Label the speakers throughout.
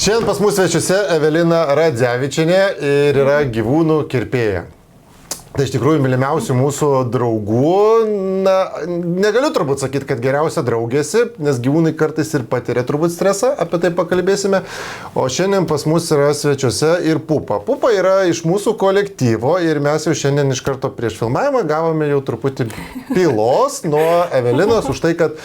Speaker 1: Šiandien pas mus svečiuose Evelina Radzevičienė ir yra gyvūnų kirpėja. Tai iš tikrųjų mylimiausių mūsų draugų, na, negaliu turbūt sakyti, kad geriausia draugėsi, nes gyvūnai kartais ir patiria turbūt stresą, apie tai pakalbėsime. O šiandien pas mus yra svečiuose ir Pupa. Pupa yra iš mūsų kolektyvo ir mes jau šiandien iš karto prieš filmavimą gavome jau truputį pylos nuo Evelinos už tai, kad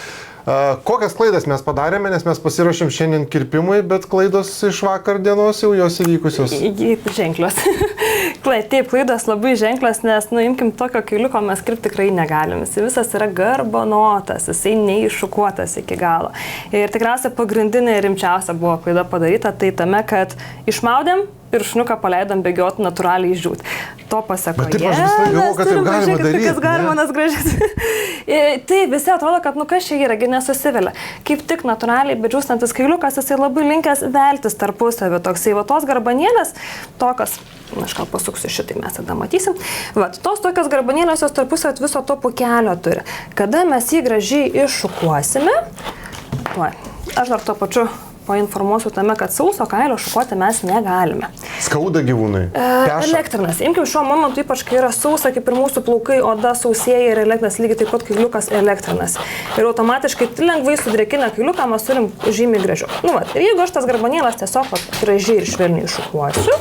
Speaker 1: kokias klaidas mes padarėme, nes mes pasiruošėm šiandien kirpimui, bet klaidos iš vakar dienos jau jos įvykusios.
Speaker 2: Ženklios. Taip, klaidos labai ženklios, nes nuimkim tokio kailiuko mes kirpti tikrai negalim. Jis visas yra garbanotas, jisai neiššukuotas iki galo. Ir tikriausiai pagrindinė ir rimčiausia buvo klaida padaryta, tai tame, kad išmaudėm ir šuniuką paleidom bėgioti natūraliai išdžiūt. To pasakoje.
Speaker 1: Bet taip aš vis tai galvoju, kad taip galima daryti.
Speaker 2: Kas garmanas gražus. Tai visi atrodo, kad kas čia yra, nesusivelia. Kaip tik natūraliai bedžiūstantis kailiukas, jisai labai linkęs veltis tarpusavį. Toksai va tos garbanėlės, tokios, aš gal pasuksiu šitai, mes tada matysim. Va, tos tokios garbanėlės jos tarpusavį viso to pukelio turi. Kada mes jį gražiai iššukuosime, aš dar to pačiu painformuosiu tame, kad sauso kailio šukuoti mes negalime.
Speaker 1: Skauda gyvūnai.
Speaker 2: Elektrinas. Imkim šiuo momentu, ypač kai yra sausa, kaip ir mūsų plaukai, oda sausėja ir elektrinas, lygiai taip pat kailiukas elektrinas. Ir automatiškai lengvai sudrėkinę kailiuką mes turim žymiai gražiau. Ir jeigu aš tas garbanėles tiesiog gražiai ir švelniai šukuosiu,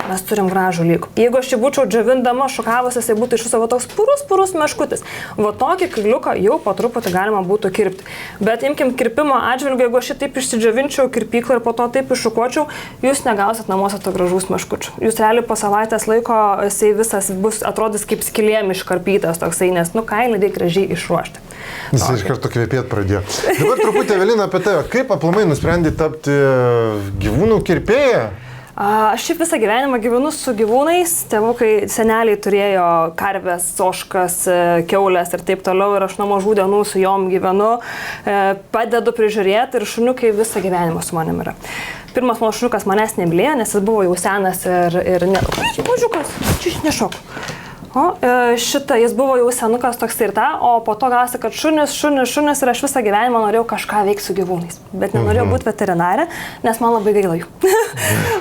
Speaker 2: mes turim gražų lygų. Jeigu aš jį būčiau džiavindama, šukavusi, jisai būtų iš viso toks purus meškutis. Tokį kailiuką jau po truputį galima būtų kirpti. Bet imkim kirpimo atžvilgiu, jeigu aš jį taip išsidžiavinčiau kirpyklą ir po to taip iššukuočiau, jūs negausit namuose to gražaus meškučio. Jūs realiai po savaitės laiko jisai visas bus atrodys kaip skylėm iškarpytas toksai, nes kailį reikia gražiai išruošti.
Speaker 1: Jis iš karto kvepėt pradėjo. Dabar truputį, Evelina, apie tave. Kaip aplamai nusprendė tapti gyvūnų kirpėja?
Speaker 2: Aš šiaip visą gyvenimą gyvenu su gyvūnais, tėvukai seneliai turėjo karves, ožkas, kiaulės ir taip toliau ir aš nuo mažų dienų su jom gyvenu, padedu prižiūrėti ir šuniukai visą gyvenimą su manim yra. Pirmas mano šuniukas manęs nemylėjo, nes jis buvo jau senas ir mažiukas, čia nešok. Jis buvo jau senukas toks ir ta, o po to gausi, kad šunis ir aš visą gyvenimą norėjau kažką veikti su gyvūnais. Bet nenorėjau būti veterinarė, nes man labai gaila jų.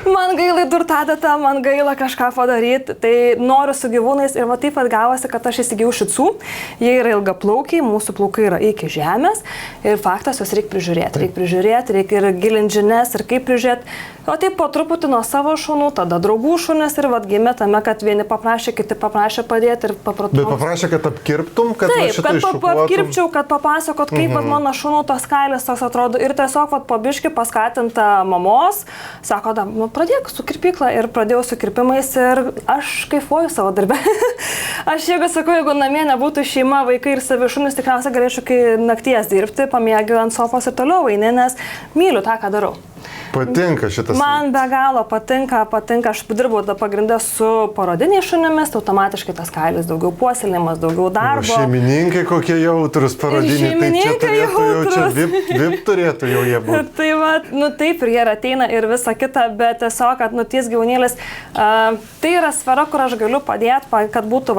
Speaker 2: Man gaila durtadata, man gaila kažką padaryti. Tai noriu su gyvūnais ir taip pat gavosi, kad aš įsigijau šicų. Jie yra ilgaplaukiai, mūsų plaukai yra iki žemės ir faktas, juos reikia prižiūrėti, reikia ir gilinti žinias ir kaip prižiūrėti. O taip po truputį nuo savo šunų, tada draugų šunis ir gimė tame, kad vieni paprašė, kiti paprašė padėti ir papratom.
Speaker 1: Bet paprašė, kad apkirptum, kad
Speaker 2: taip, kad apkirpčiau, kad papasakot, kaip mano šunų tos kailis toks atrodo. Ir tiesiog po biškį paskatinta mamos, sako, pradėk su kirpykla ir pradėjau su kirpimais ir aš kaifuoju savo darbę. Aš jeigu sakau, jeigu namie nebūtų šeima, vaikai ir savi šunys, tikriausiai galėčiau kai nakties dirbti, pamėgiu ant sofos ir toliau eini, nes myliu tą, ką darau.
Speaker 1: Patinka šitas.
Speaker 2: Man be galo patinka, aš dirbau pagrindę su parodiniais šunimis, automatiškai tas kailis daugiau puoselėjimas, daugiau darbo.
Speaker 1: Šeimininkai kokie jautrus parodiniai, tai čia turėtų jau čia vip turėtų jau jie būti.
Speaker 2: Tai taip ir jie ateina ir visa kita, bet tiesiog, kad ties gyvūnėlis, tai yra sfera, kur aš galiu padėti, kad būtų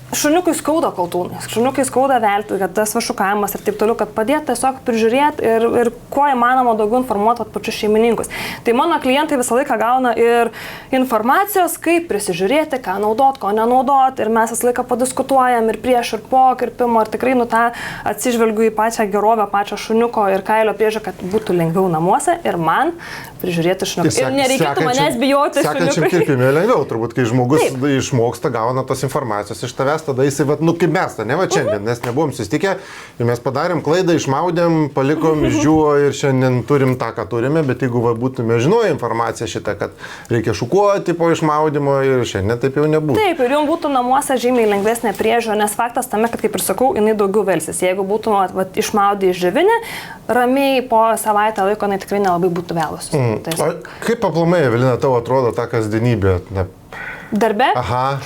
Speaker 2: šuniukui skauda kaltūnais, šuniukui skauda velti, kad tas šukavimas ir taip toliau, kad padėti tiesiog prižiūrėti ir kuo įmanoma daugiau informuoti pačius šeimininkus. Tai mano klientai visą laiką gauna ir informacijos, kaip prisižiūrėti, ką naudot, ko nenaudot ir mes visą laiką padiskutuojam ir prieš ir po kirpimo ir tikrai tą atsižvelgiu į pačią gerovę, pačią šuniuko ir kailio priežiūrą, kad būtų lengviau namuose ir man prižiūrėti šuniuką. Ir nereikėtų manęs bijoti šuniukui.
Speaker 1: Sekančiam kirpimui lengviau, turbūt, kai žmogus išmoksta, gauna tos informacijos iš tavęs, tada jisai, kaip mes, šiandien, nes nebuvom susitikę ir mes padarėm klaidą, išmaudėm, palikom, išdžiuvo ir šiandien turim tą, ką turime, bet jeigu būtume žinoję informaciją šitą, kad reikia šukuoti po išmaudimo ir šiandien taip jau nebūtų.
Speaker 2: Taip, ir jums būtų namuose žymiai lengvesnė priežiūra, nes faktas tame, kad, kaip ir sakau, jinai daugiau velsis. Jeigu būtų išmaudė išdžiavinę, ramiai po savaitę laiko jinai tikrai nelabai būtų vėlusi.
Speaker 1: Kaip aplamai, Evelina, tau atrodo ta kasdienybė?
Speaker 2: Darbe?
Speaker 1: Aha.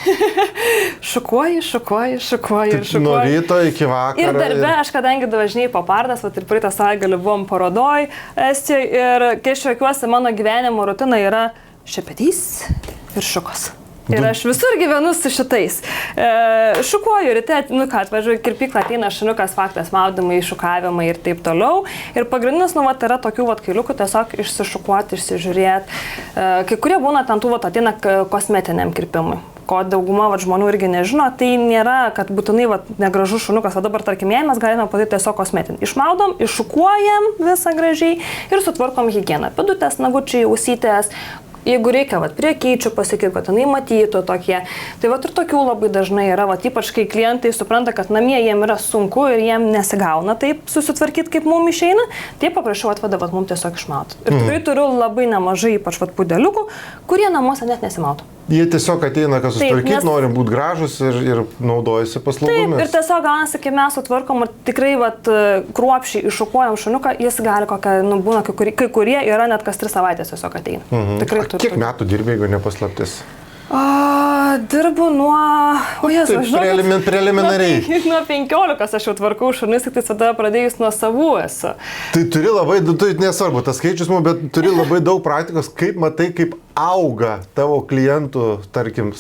Speaker 2: Šukuoju.
Speaker 1: Nuo ryto iki vakaro.
Speaker 2: Ir darbe, aš kadangi važinėjau po parodas, ir praeitą savaitgalį buvom parodoj Estijoje ir kai aš juokiuosi, mano gyvenimo rutina yra šepetys ir šukos. Ir aš visur gyvenu su šitais. Šukuoju ryte, atvažiuoju kirpyklą, ateina šuniukas, faktas, maudimai, šukavimai ir taip toliau. Ir pagrindinis, yra tokių kailiukų tiesiog išsišukuoti, išsižiūrėti. Kai kurie būna ten tų ateina kosmetiniam kirpimui. Ko dauguma žmonių irgi nežino, tai nėra, kad būtinai negražus šuniukas, dabar tarkim, jei mes galime padaryti tiesiog kosmetinį. Išmaudom, iššukuojam visą gražiai ir sutvarkom higieną. Pėdutės, nagučiai, ausytės. Jeigu reikia, prie keičių pasakyti, kad jinai matytų tokie. Tai ir tokių labai dažnai yra, ypač kai klientai supranta, kad namie jiem yra sunku ir jiem nesigauna taip susitvarkyti, kaip mums išeina, tai paprašiau atveda mums tiesiog išmauti. Ir tikrai turiu labai nemažai, ypač pudeliukų, kurie namuose net nesimautų.
Speaker 1: Jie tiesiog ateina, kad susitvarkyti, norim būti gražus ir naudojasi paslaugomis.
Speaker 2: Taip, ir tiesiog gaunasi, kai mes sutvarkom ir tikrai kruopščiai iššukuojam šuniuką, jis gali kokią, būna, kai kurie yra net kas 3 savaitės tiesiog ateina. Tikrai turiu.
Speaker 1: Kiek metų dirbi, jeigu nepaslaptis?
Speaker 2: Dirbu nuo...
Speaker 1: Preliminariai.
Speaker 2: Nuo 15 aš jau tvarkau šunis, tai tada pradėjus nuo savų esu.
Speaker 1: Tai turi labai, nesvarbu, tas skaičius, bet turi labai daug praktikos, kaip matai, kaip auga tavo klientų, tarkim,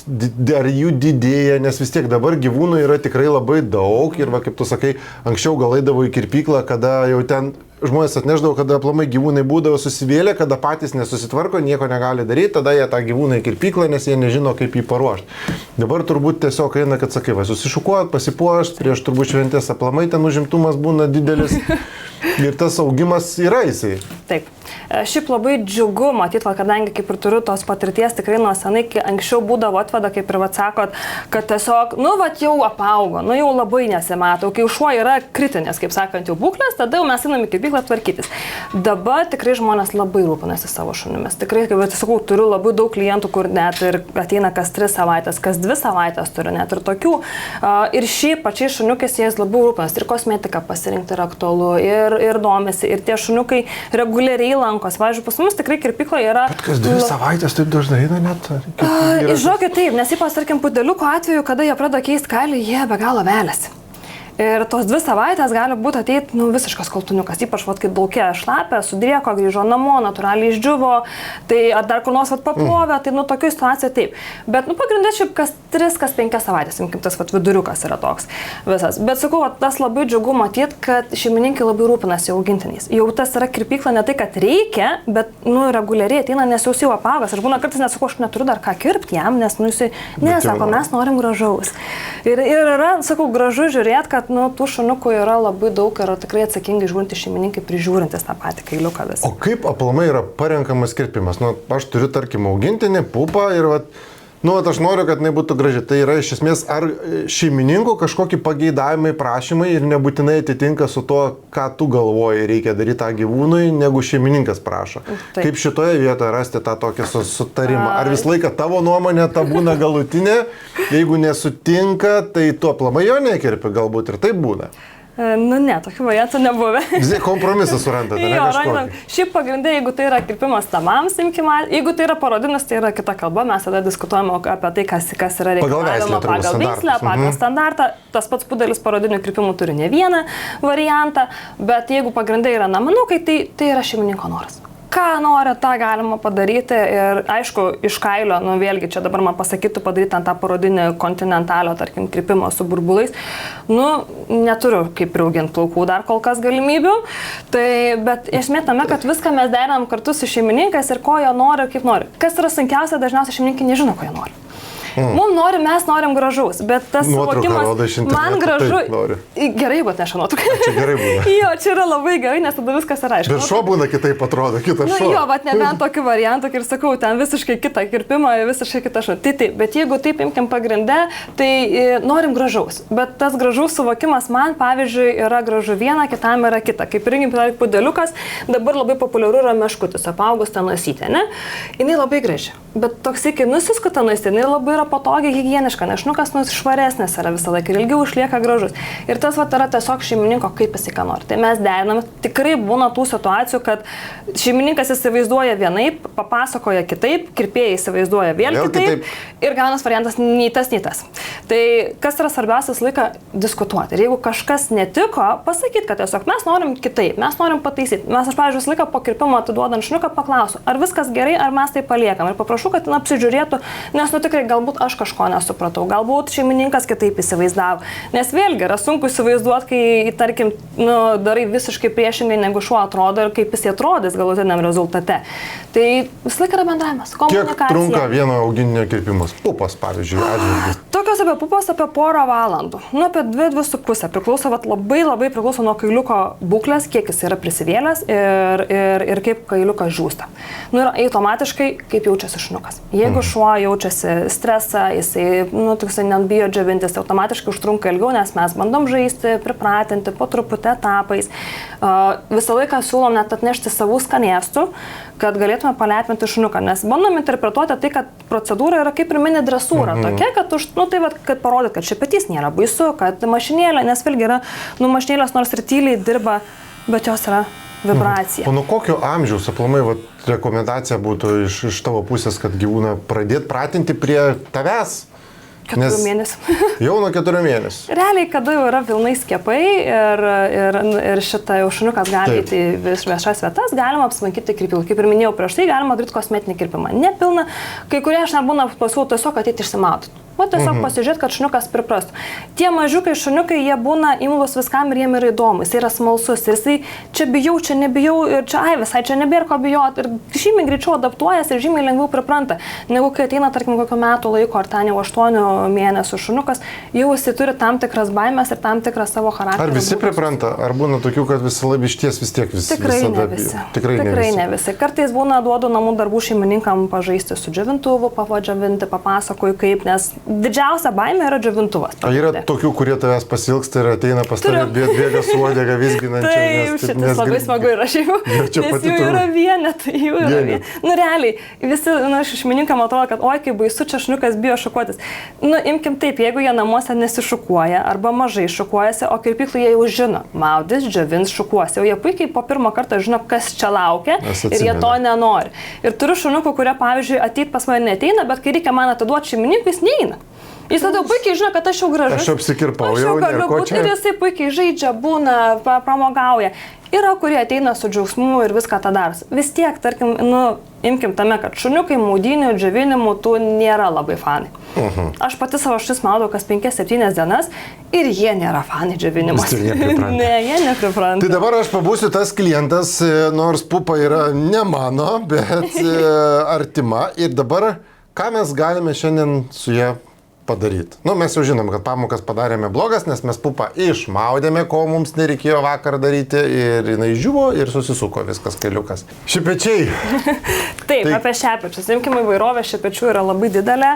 Speaker 1: ar jų didėja, nes vis tiek dabar gyvūnų yra tikrai labai daug ir kaip tu sakai, anksčiau gal eidavo į kirpyklą, kada jau ten žmonės atneždavo, kada aplamai gyvūnai būdavo susivėlę, kada patys nesusitvarko, nieko negali daryti, tada jie tą gyvūną į kirpyklą, nes jie nežino, kaip jį paruošti. Dabar turbūt tiesiog eina, kad sakai, susišukuot, pasipuošt, prieš turbūt šventės aplamai ten užimtumas būna didelis ir tas augimas yra jisai.
Speaker 2: Taip. Šiaip labai džiugu matyti, kadangi kaip ir turiu tos patirties tikrai nuo senai, kai anksčiau būdavo atveda, kaip ir sakot, kad tiesiog, jau apaugo, jau labai nesimato, kai šuo yra kritinės, kaip sakant, jau būklės, tada jau mes einame į kirpyklą tvarkytis. Dabar tikrai žmonės labai rūpinasi savo šunimis. Tikrai, kaip sakau, turiu labai daug klientų, kur net ir ateina kas 3 savaitės, kas 2 savaitės turiu net ir tokių. Ir šiaip pačiai šuniukės jais labiau rūpinasi, ir kosmetiką pasirinkti yra aktualu, ir domisi, ir tie šuniukai reguliariai lankos. Važiuoju, pas mus tikrai kirpykloje yra...
Speaker 1: Bet kas 2 savaitės taip dažnai eina net?
Speaker 2: Žinokit, taip, nes ypač, tarkim, pudeliukų atveju, kada jie pradeda keisti kailį, jie be galo veliasi. Ir tos 2 savaitės gali būti ateiti visiškas koltuniukas, ypač kai daugė šlapė, sudrieko, grįžo namo, natūraliai išdžiuvo, tai ar dar kur nors paplovė, tai tokių situacijų taip. Bet pagrindė šiaip kas 3, kas 5 savaitės, kaip tas viduriukas yra toks visas. Bet sakau, tas labai džiugu matyti, kad šeimininkai labai rūpinasi augintiniais. Jau tas yra kirpykla ne tai, kad reikia, bet reguliariai ateina, nes jau apaugas. Aš būna kartais nesakau, aš neturiu dar ką kirpti jam, nes jisai, sako, mes norim gražaus. Ir yra, sakau, gražu žiūrėti, kad tų šuniukų yra labai daug ir tikrai atsakingai žiūrinti šeimininkai prižiūrintis tą patį kailiuką visą.
Speaker 1: O kaip aplamai yra parenkamas kirpimas? Aš turiu, tarkim, augintinį, pupą ir aš noriu, kad jinai būtų graži. Tai yra iš esmės ar šeimininkų kažkokie pageidavimai, prašymai ir nebūtinai atitinka su to, ką tu galvoji reikia daryti tą gyvūnui, negu šeimininkas prašo. Taip. Kaip šitoje vietoje rasti tą tokį sutarimą? Ar visą laiką tavo nuomonė ta būna galutinė? Jeigu nesutinka, tai tu aplamai jo nekirpi, galbūt ir taip būna.
Speaker 2: Ne, tokių variantų nebuvę.
Speaker 1: Kompromisą surandate, ne kažkokį?
Speaker 2: Šiaip pagrindai, jeigu tai yra kirpimas tamams, jeigu tai yra parodinis, tai yra kita kalba, mes tada diskutuojame apie tai, kas yra reikalavimo pagal veislę, pagal standartą. Tas pats pudelis parodinių kirpimų turi ne vieną variantą, bet jeigu pagrindai yra naminukai, tai yra šeimininko noras. Ką nori, tą galima padaryti ir aišku, iš kailio, vėlgi čia dabar man pasakytų padaryti ant tą parodinį kontinentalio, tarkim, kirpimo su burbulais, neturiu kaip priauginti plaukų dar kol kas galimybių, bet esmė tame, kad viską mes derinam kartu su šeimininkais ir ko jie nori ir kaip nori. Kas yra sunkiausia, dažniausiai šeimininkai nežino, ko jie nori. Mes norim gražaus, bet tas suvokimas, man gražu, gerai, jeigu atneša nuotrauką.
Speaker 1: Čia gerai būna.
Speaker 2: Jo, čia yra labai gerai, nes tada viskas yra aišku.
Speaker 1: Bet šuo būna kitaip atrodo, kitas šuo.
Speaker 2: Jo, bet nebent tokių variantų, ir sakau, ten visiškai kitą kirpimą, visiškai kitą šuo. Tai taip, bet jeigu taip imkim pagrindę, tai norim gražaus. Bet tas gražaus suvokimas man, pavyzdžiui, yra gražu viena, kitam yra kita. Kaip rinkim, pudeliukas, dabar labai populiaru yra meškutis, apaugus tą nosytę, ne? Jinai labai graži. Bet toks iki nusiskuta nosytė, jinai labai yra patogiai higieniška, nes šuniukas švaresnis yra visą laiką ir ilgiau išlieka gražus. Ir tas yra tiesiog šeimininko, kaip jis ką nori. Tai mes deriname, tikrai būna tų situacijų, kad šeimininkas įsivaizduoja vienaip, papasakoja kitaip, kirpėjai įsivaizduoja vėl kitaip ir gaunas variantas nei tas, nei tas. Tai kas yra svarbiausias laiką diskutuoti. Ir jeigu kažkas netiko, pasakyti, kad tiesiog mes norim kitaip, mes norim pataisyti. Aš, pavyzdžiui, visą laiką po kirpimo atiduodant šuniuką paklausiu, ar viskas gerai, ar mes tai paliekam. Ir paprašau prašau, kad apsižiūrėtų, nes tikrai galbūt aš kažko nesupratau, galbūt šeimininkas kitaip įsivaizdavo. Nes vėlgi yra sunku įsivaizduoti, kai, tarkim, darai visiškai priešingai negu šuo atrodo ir kaip jis atrodys galutiniam rezultate. Tai vis laik yra bendravimas, komunikacija.
Speaker 1: Kiek trunka vieno augintinio kirpimas? Pupas, pavyzdžiui, atžvilgis.
Speaker 2: Tokios apie pupas apie porą valandų. Apie 2-2,5. Priklauso, labai priklauso nuo kailiuko būklės, kiek jis yra prisivėlęs ir kaip kailiukas žūsta. Ir automatiškai, kaip jaučiasi šuniukas. Jeigu šuo jaučiasi stresą, jisai net bijo džiovintis, tai automatiškai užtrunka ilgiau, nes mes bandom žaisti, pripratinti po truputį etapais. Visą laiką siūlom net atnešti savų skanėstų, kad galėtume palepinti šuniuką, nes bandom interpretuoti tai, kad procedūra yra kaip ir mini dresūra, tokia, kad parodyt, kad šepetys nėra baisu, kad mašinėlė, nes vėlgi yra, mašinėlės nors ir tyliai dirba, bet jos yra vibracija.
Speaker 1: O nuo kokio amžiaus aplamai rekomendacija būtų iš tavo pusės, kad gyvūną pradėti pratinti prie tavęs?
Speaker 2: 4 mėnesių.
Speaker 1: Jau nuo 4 mėnesių.
Speaker 2: Realiai, kada jau yra pilnai skiepai ir šitą jau šuniukas gali įti viešas vietas, galima apsilankyti kirpilų. Kaip ir minėjau prieš tai, galima daryti kosmetinį kirpimą. Nepilną, kai kurie aš nebūna pasiūlau tiesiog ateiti išsimauti. Tiesiog pasižiūrėti, kad šuniukas priprastų. Tie mažiukai šuniukai, jie būna imlus viskam ir jiem yra įdomus, jis yra smalsus. Ir jisai čia bijau, čia nebijau ir čia visai čia nebėra ko bijoti. Ir žymiai greičiau adaptuojasi ir žymiai lengviau pripranta. Negu kai ateina, tarkim, kokio metų laiko ar ten jau 8 mėnesių šuniukas, jau jisai turi tam tikras baimės ir tam tikrą savo charakterį.
Speaker 1: Ar visi pripranta? Ar būna tokių, kad visi labišties vis tiek visi?
Speaker 2: Tikrai ne visi. Kartais būna duodu namų darbų šeimininkam pažaisti su džiovintuvu, pavadžiavinti, papasakoju kaip, nes didžiausia baimė yra džiovintuvas.
Speaker 1: O yra tokių, kurie tavęs pasilgsta ir ateina pas tave bėga su uodega vizginančia.
Speaker 2: Taip, šitas labai smagu yra šiaip. Nes jų yra vienetai, jų yra vienetai. Realiai, visi šeimininkam atrodo, kad oi, kaip baisu, čia šuniukas bijo šukuotis. Imkim taip, jeigu jie namuose nesišukuoja arba mažai šukuojasi, o kirpyklų jie jau žino, maudys, džiovins, šukuosi. Jau jie puikiai po pirmą kartą žino, kas čia laukia ir jie to nenori. Ir turiu šuniukų, kurie, pavyzdžiui, ateit pas mane neteina, bet kai reikia man atiduoti šeimininkui, jis neina. Jis tada puikiai žino, kad aš jau gražus.
Speaker 1: Aš apsikirpau,
Speaker 2: jau galiu būti ir jisai puikiai žaidžia, būna, pramogauja. Yra, kurie ateina su džiaugsmu ir viską tą dars. Vis tiek, tarkim, imkim tame, kad šuniukai maudinių, džiovinimų tų nėra labai fanai. Aš pati savo šis maudau kas 5-7 dienas ir jie nėra fanai džiovinimo. Ne, jie nepripranta.
Speaker 1: Tai dabar aš pabūsiu tas klientas, nors pupa yra ne mano, bet artima. Ir dabar, ką mes galime šiandien su jie padaryti. Mes jau žinom, kad pamokas padarėme blogas, nes mes pupą išmaudėme, ko mums nereikėjo vakar daryti ir jinai žiuvo ir susisuko viskas kailiukas. Šepečiai.
Speaker 2: Taip, apie šepečius. Imkime, įvairovė šepečių yra labai didelė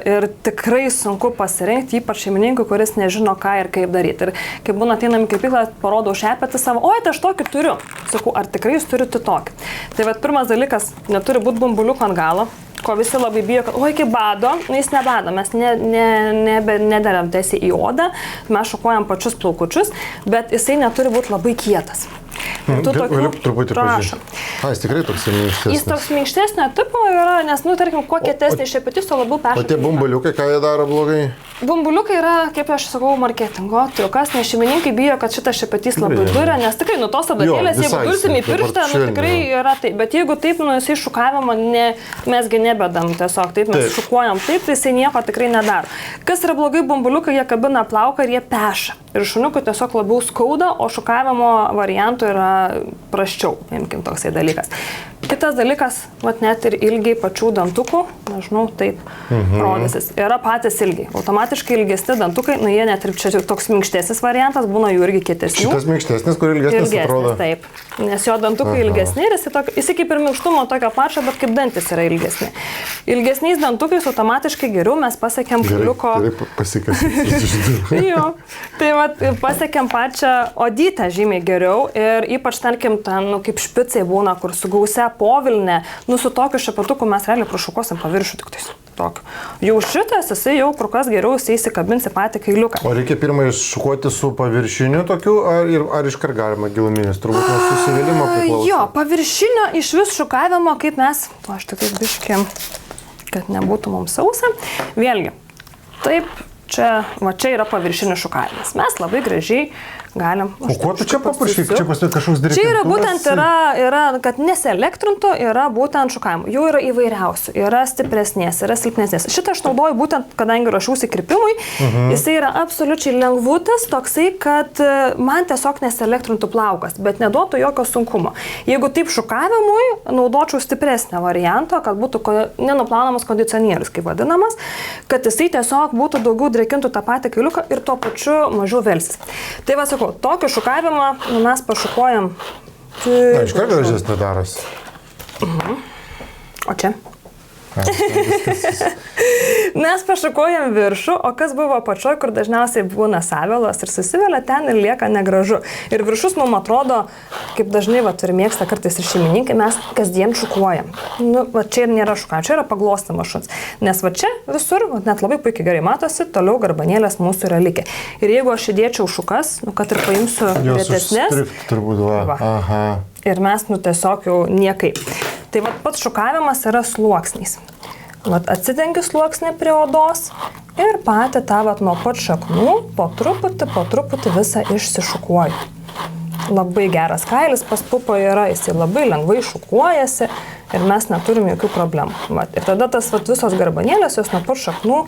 Speaker 2: ir tikrai sunku pasirinkti, ypač šeimininkui, kuris nežino, ką ir kaip daryti. Ir kai būna ateinam į kirpyklą, parodau šepetį savo, oi, tai aš tokį turiu. Sakau, ar tikrai jūs turite tokį? Tai pirmas dalykas, neturi būti bumbuliuko ant galo. Ko visi labai bijo, kad oi, kaip bado, jis nebado, mes nedaram tiesiai į odą, mes šukuojam pačius plaukučius, bet jisai neturi būti labai kietas.
Speaker 1: Galiu truputį pažiūrėti. Jis tikrai toks minkštesnis.
Speaker 2: Jis toks minkštesnio tipo yra, nes, tarkim, kuo kietesnis šepetys, to labiau peršoka.
Speaker 1: O tie bumbuliukai, ką jie daro blogai?
Speaker 2: Bumbuliukai yra, kaip aš sakau, marketingo triukas, nes šeimininkai bijo, kad šitas šepetys labai duria, nes tikrai tos adatėlės, jeigu dursim į pirštą, tikrai yra taip. Bet jeigu taip, jisai šukavimo, mesgi nebedam tiesiog, taip, mes šukuojam taip, tai jisai nieko tikrai nedaro. Kas yra blogai, bumbuliukai, jie kabina plauką ir jie peša. Ir šuniukui tiesiog labiau skauda, o šukavimo variantų yra prasčiau, imkim toksai dalykas. Kitas dalykas, net ir ilgiai pačių dantukų, nežinau, taip rodysis, yra patys ilgiai. Automatiškai ilgesni dantukai, jie net ir čia toks minkštesnis variantas, būna jų irgi kietesnių.
Speaker 1: Šitas minkštesnis, kur ilgesnis atrodo?
Speaker 2: Taip, nes jo dantukai ilgesni ir jis kaip ir minkštumo tokio pačio, bet kaip dantis yra ilgesni. Ilgesniais dantukais automatiškai geriau mes pasiekėm kailiuko...
Speaker 1: Gerai pasikasi.
Speaker 2: Jo, tai pasiekėm pačią odytę žymiai geriau ir ypač, tarkim, ten, kaip špicai būna, kur su gausia povilne, su tokiu šepetuku mes realiai prašukosim paviršių tik tais. Tokiu. Jau šitas, jisai jau kur kas geriau įsikabins į patį kailiuką.
Speaker 1: O reikia pirmą iššukuoti su paviršiniu tokiu, ar iškart galima giluminis? Turbūt nuo susivėlimo priklauso.
Speaker 2: Jo, paviršinio iš vis šukavimo, kaip mes, aš tik biškiam, kad nebūtų mums sausa. Vėlgi, taip, čia yra paviršinis šukavimas. Mes labai gražiai galim.
Speaker 1: O ko tu čia paprašai, čia kažkoks dirbtinis?
Speaker 2: Čia yra būtent, kad nesielektrintų, yra būtent šukavimo. Jų yra įvairiausių, yra stipresnės, yra silpnesnės. Šitą aš naudoju būtent, kadangi ruošiausi kirpimui, jisai yra absoliučiai lengvutis, toksai, kad man tiesiog nesielektrintų plaukas, bet neduotų jokio sunkumo. Jeigu taip šukavimui, naudočiau stipresnę variantą, kad būtų nenuplaunamas kondicionierius, kaip vadinamas, kad jisai tiesiog būtų daugiau drekintų tą patį kailiuką ir tuo pačiu mažiau velsis. Tai va, sakau, tokį šukavimą mes pašukuojam.
Speaker 1: Na, iš karto gražesnė darosi.
Speaker 2: O čia? Mes pašukuojam viršų, o kas buvo apačioj, kur dažniausiai būna savilos ir susivelia, ten ir lieka negražu. Ir viršus mums atrodo, kaip dažnai ir mėgsta kartais ir šeimininkai, mes kasdien šukuojam. Nu, va čia ir nėra šukavimo, čia yra paglostymas šuns. Nes va čia visur, net labai puikiai gerai matosi, toliau garbanėlės mūsų yra likę. Ir jeigu aš įdėčiau šukas, kad ir paimsiu retesnės.
Speaker 1: Turbūt va. Aha.
Speaker 2: Ir mes tiesiog jau niekaip. Tai va pats šukavimas yra sluoksniais. Vat atsidengiu sluoksnį prie odos ir patį tą nuo pat šaknų po truputį visą išsišukuoju. Labai geras kailis pas pupą yra, jisai labai lengvai šukuojasi ir mes neturim jokių problemų. Vat, ir tada tas visos garbanėlės jos nuo pat šaknų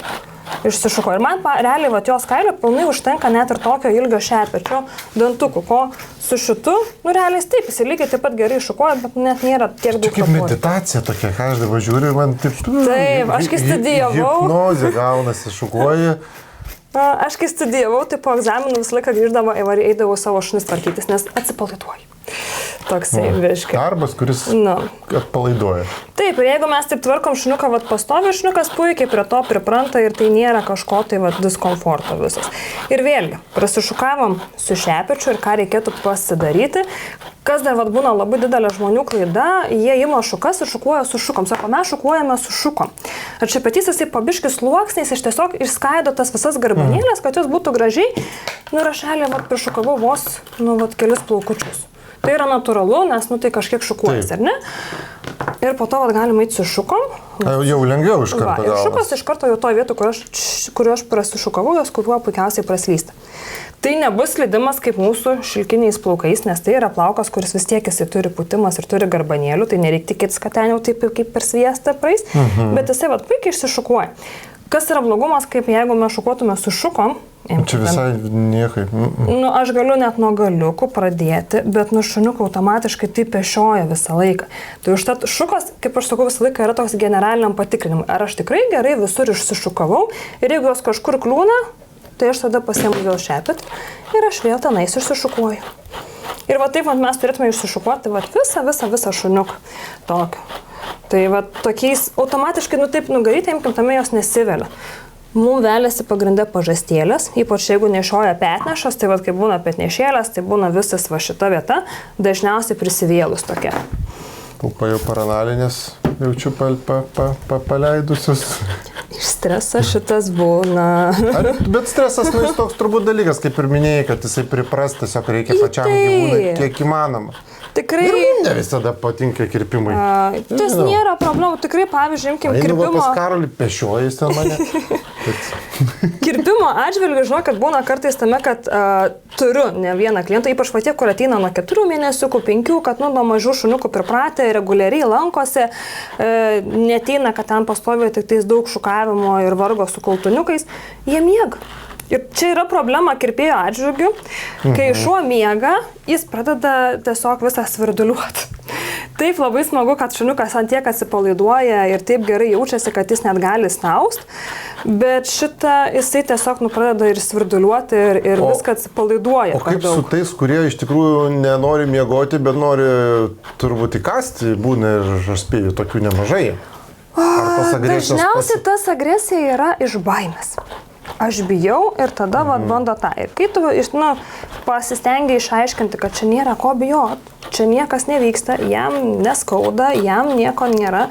Speaker 2: išsišukuoja. Ir man realiai jos kailio pilnai užtenka net ir tokio ilgio šepečio dantukų, ko su šitu, realiai taip, jis lygiai taip pat gerai šukuoja, bet net nėra tiek daug.
Speaker 1: Čia kaip meditacija tokia, ką aš dabar žiūriu, man taip...
Speaker 2: Taip, aš kai studijavau...
Speaker 1: Hipnozė gaunasi, šukuoja.
Speaker 2: Aš kai studijavau, tai po egzaminų visą laiką grįždama ir eidavau savo šunis tvarkytis, nes atsipalaiduoju. Toksai viškai.
Speaker 1: Darbas, kuris atpalaiduoja.
Speaker 2: Taip, ir jeigu mes taip tvarkom šuniuką, pastovi šuniukas puikiai prie to pripranta ir tai nėra kažko tai diskomforto visas. Ir vėlgi, prasišukavom su šepečiu ir ką reikėtų pasidaryti. Kas dar būna labai didelė žmonių klaida, jie ima šukas ir šukuoja su šukom. Sako, mes šukuojame su šukom. Ar šepetys jisai pabiškis sluoksniais, iš tiesiog išskaido tas visas garbanėlės, kad jos būtų gražiai. Ir aš realiai prišukavau vos kelis plaukučius. Tai yra natūralu, nes tai kažkiek šukuojas, ar ne? Ir po to galima eiti su šukom.
Speaker 1: Jau lengviau iš karto.
Speaker 2: Ir šukas iš karto jau toje vietoje, kur aš prasišukavau, jos kuriuo puikiausiai praslysta. Tai nebus slydimas kaip mūsų šilkiniais plaukais, nes tai yra plaukas, kuris vis tiek jisai turi putimas ir turi garbanėlių, tai nereikia tikėtis, kad ten jau taip kaip per sviestą praeis, bet jisai puikiai išsišukuoja. Kas yra blogumas, kaip jeigu mes šukuotume su šukom?
Speaker 1: Čia visai niekaip.
Speaker 2: Aš galiu net nuo galiukų pradėti, bet šuniuką automatiškai tai pešioja visą laiką. Tai užtat šukas, kaip aš sakau, visą laiką yra toks generaliniam patikrinimui. Ar aš tikrai gerai visur išsišukavau ir jeigu jos kažkur kliūna, tai aš tada pasiimu vėl šepetį ir aš vėl tenais išsišukuoju. Ir taip mes turėtume išsišukuoti visą šuniuką tokio. Tai tokiais automatiškai, taip nugaryti, imkim, tame jos nesivelia. Mums veliasi pagrindė pažastėlės, ypač jeigu nešioja petnešas, tai kai būna petnešėlės, tai būna visas šita vieta, dažniausiai prisivėlus tokia.
Speaker 1: Pupa jau paranalinės, jaučiu paleidusius.
Speaker 2: Iš streso šitas būna.
Speaker 1: Bet stresas, jis toks turbūt dalykas, kaip ir minėjai, kad jisai pripras, tiesiog reikia pačiam gyvūnui kiek įmanoma.
Speaker 2: Tikrai...
Speaker 1: Ir ne visada patinka kirpimai.
Speaker 2: Tas nėra problemų. Tikrai, pavyzdžiui, imkim kirpimo...
Speaker 1: Einu pas Karolį, pešiojas ten mane.
Speaker 2: Kirpimo atžvilgiu, žinau, kad būna kartais tame, kad turiu ne vieną klientą, ypač tie, kur ateina nuo 4 mėnesiukų, 5, kad nuo mažų šuniukų pripratę, reguliariai lankosi, neteina, kad ten pastovi tik tais daug šukavimo ir vargo su kultuniukais, jie miega. Ir čia yra problema kirpėjo atžvilgiu, kai šuo miega, jis pradeda tiesiog visą svirduliuoti. Taip labai smagu, kad šuniukas ant tiek atsipalaiduoja ir taip gerai jaučiasi, kad jis net gali snaust, bet jisai tiesiog pradeda ir svirduliuoti ir viską atsipalaiduoja.
Speaker 1: O kaip su tais, kurie iš tikrųjų nenori miegoti, bet nori turbūt įkasti, būna ir aš spėju tokių nemažai.
Speaker 2: Dažniausiai tas agresija yra iš baimės. Aš bijau ir tada bando tą. Ir kai tu pasistengi išaiškinti, kad čia nėra ko bijot, čia niekas nevyksta, jam neskauda, jam nieko nėra.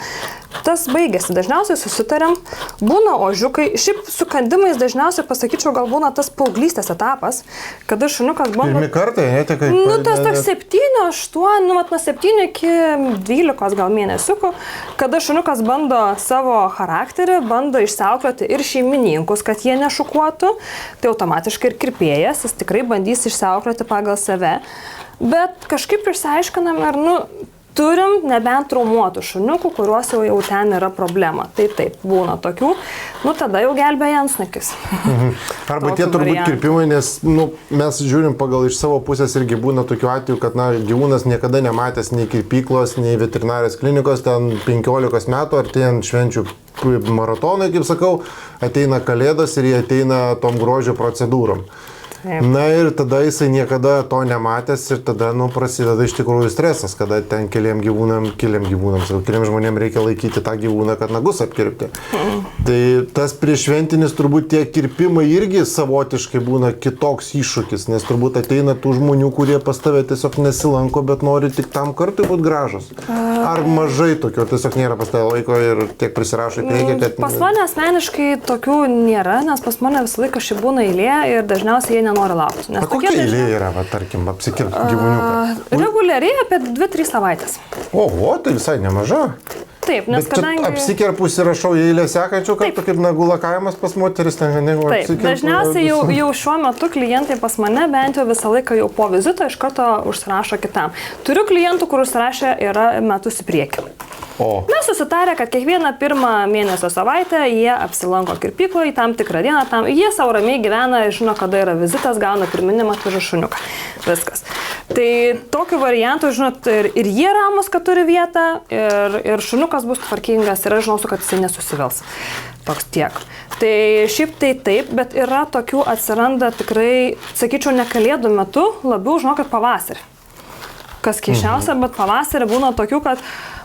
Speaker 2: Tas baigėsi, dažniausiai susitariam, būna ožiukai, šiaip su kandimais dažniausiai pasakyčiau, gal būna tas paauglystės etapas, kada šuniukas bando...
Speaker 1: Pirmi kartai, ne, tik kaip...
Speaker 2: Tas toks 7, 8, nuo 7 iki 12 gal mėnesiukų, kada šuniukas bando savo charakterį, bando išsiauklėti ir šeimininkus, kad jie nešukuotų, tai automatiškai ir kirpėjas, jis tikrai bandys išsiauklėti pagal save, bet kažkaip išsiaiškinam ir, turim nebent traumuotų šuniukų, kuriuos jau ten yra problema. Tai taip, būna tokių, tada jau gelbėja antsnukis.
Speaker 1: Arba tie turbūt kirpimai, nes mes žiūrim pagal iš savo pusės irgi būna tokių atvejų, kad gyvūnas niekada nematęs nei kirpyklos, nei veterinarijos klinikos, ten 15 metų artėjant švenčių maratonai, kaip sakau, ateina kalėdos ir jie ateina tom grožio procedūrom. Na ir tada jisai niekada to nematęs ir tada, prasideda iš tikrųjų stresas, kada ten keliam žmonėm reikia laikyti tą gyvūną, kad nagus apkirpti. Tai tas prieššventinis turbūt tie kirpimai irgi savotiškai būna kitoks iššūkis, nes turbūt ateina tų žmonių, kurie pas tave tiesiog nesilanko, bet nori tik tam kartui būti gražus. Ar mažai tokio, tiesiog nėra pas tave laiko ir tiek prisirašai, reikia, kad...
Speaker 2: Pas mane asmeniškai tokių nėra, nes pas mane visą laiką ši būna eilė ir dažniausiai jie nenori laukti.
Speaker 1: Kokia eilė yra, tarkim, apsikirpti gyvūniuką?
Speaker 2: Reguliariai apie 2-3 savaitės.
Speaker 1: Oho, tai visai nemaža.
Speaker 2: Taip, nes kadangi...
Speaker 1: Apsikirpus įrašau į eilę sekančių kartų, kaip nagų lakavimas pas moteris, ten negu apsikirpus.
Speaker 2: Taip, dažniausiai jau šiuo metu klientai pas mane bent jau visą laiką jau po vizito iš karto užsirašo kitam. Turiu klientų, kur užsirašę yra metus į priekį. Mes susitarę, kad kiekvieną pirmą mėnesio savaitę jie apsilanko kirpykloje, tam tikrą dieną, jie savo ramiai gyvena, žino, kada yra vizitas, gauna priminimą, turi šuniuką. Viskas. Tai tokiu variantu, žinot, ir jie ramus, kad turi vietą, ir šuniukas bus tvarkingas, ir aš žinosiu, kad jisai nesusivils. Toks tiek. Tai šiaip tai taip, bet yra tokių atsiranda tikrai, sakyčiau, ne kalėdų metu, labiau žinokit pavasarį. Kas keiščiausia, bet pavasarį būna tokių, kad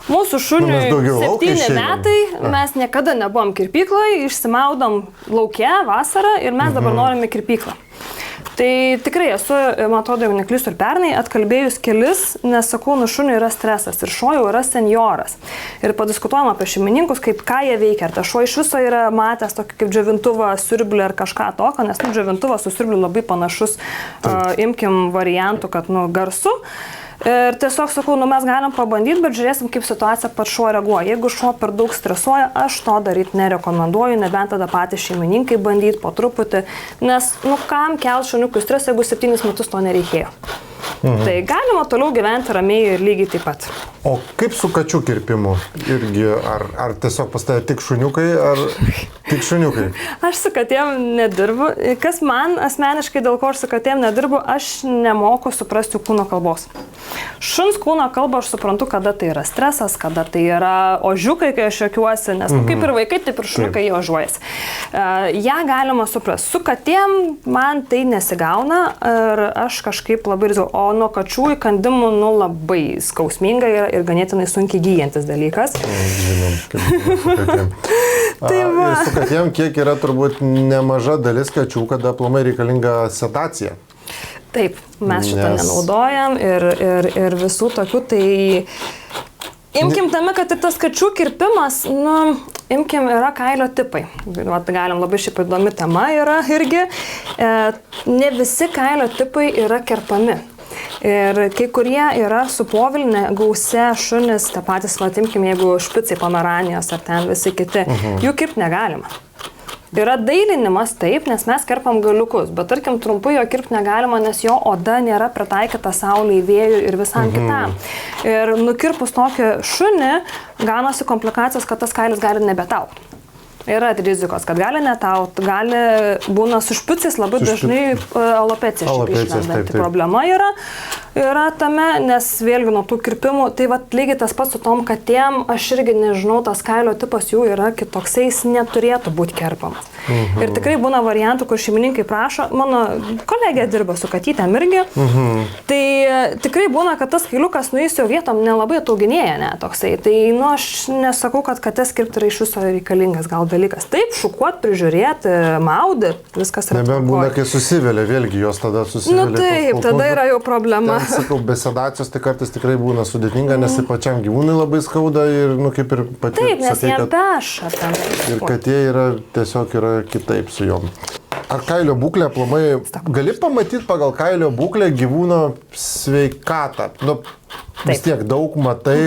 Speaker 2: mūsų šuniui 7 metai, mes niekada nebuvom kirpykloje, išsimaudom lauke vasarą ir mes dabar norime kirpyklą. Tai tikrai esu, man atrodo, jau neklystu ir pernai, atkalbėjus kelis, nes sakau, šuniui yra stresas ir šuo jau yra senjoras. Ir padiskutuojam apie šeimininkus, ką jie veikia. Ar ta šuo iš viso yra matęs tokį kaip džiovintuvą, siurblį ar kažką tokio, nes džiovintuvas su siurbliu labai panašus, imkim variantų, kad garsu. Ir tiesiog sakau, mes galim pabandyti, bet žiūrėsim, kaip situacija pat šuo reaguoja. Jeigu šuo per daug stresuoja, aš to daryti nerekomenduoju, nebent tada patys šeimininkai bandyti po truputį, nes kam kelt šuniukui stresą, jeigu 7 metus to nereikėjo. Tai galima toliau gyventi ramiai ir lygiai taip pat.
Speaker 1: O kaip su kačių kirpimu? Irgi, ar tiesiog pas tave tik šuniukai, ar tik šuniukai?
Speaker 2: Aš su katėm nedirbu. Kas man asmeniškai, dėl ko aš su katėm nedirbu, aš nemoku suprasti jų kūno kalbos. Šuns kūno kalbą aš suprantu, kada tai yra stresas, kada tai yra ožiukai, kai aš juokiuosi, nes kaip ir vaikai, taip ir šuniukai jie ožiuojasi. Ja galima suprasti. Su katėm man tai nesigauna ir aš kažkaip labai rizau. O nuo kačių įkandimų labai skausminga yra ir ganėtinai sunkiai gyjantis dalykas.
Speaker 1: Žinom, kaip su katėm. Ir su katėm kiek yra turbūt nemaža dalis kačių, kada aplamai reikalinga sedacija.
Speaker 2: Taip, mes šitą nenaudojam ir visų tokių, tai imkim tame, kad ir tas kačių kirpimas, imkim, yra kailio tipai. Galim labai šiaip įdomi tema yra irgi. Ne visi kailio tipai yra kerpami. Ir kai kurie yra su povilne gausia šunis, tą patys, imkim, jeigu špicai pomeranijos ar ten visi kiti, jų kirpti negalima. Yra dailinimas taip, nes mes kerpam galiukus, bet tarkim trumpai jo kirpti negalima, nes jo oda nėra pritaikyta saulei, vėjui ir visam kitam. Ir nukirpus tokį šunį, gaunasi komplikacijos, kad tas kailis gali nebetaukti. Yra rizikos, kad gali netauti, gali būna su špicais labai dažnai alopecija išlendanti. Problema yra tame, nes vėlgi nuo tų kirpimų, tai lygiai tas pats su tom katėm, aš irgi nežinau, tas kailio tipas jų yra kitoksai, jis neturėtų būti kerpamas. Ir tikrai būna variantų, kur šeimininkai prašo, mano kolegė dirba su katytėm irgi, tai tikrai būna, kad tas kailiukas nueis jau vietom nelabai atauginėja, ne, toksai. Tai aš nesakau, kad katės kirpti yra iš viso reikalingas gal dalykas. Taip, šukuot, prižiūrėti, maudyti, viskas yra.
Speaker 1: Nebent būna, kai susivėlė, vėlgi jos tada susivėlė.
Speaker 2: Taip, tada yra jau problema.
Speaker 1: sakau, be sedacijos tai kartais tikrai būna sudėtinga, nes ir pačiam gyvūnui labai skauda ir, kaip ir pati.
Speaker 2: Taip, nes jie peša ten.
Speaker 1: Ir kad jie tiesiog yra kitaip su jom. Ar kailio būklė aplamai, gali pamatyti pagal kailio būklę gyvūno sveikatą? Vis tiek daug matai,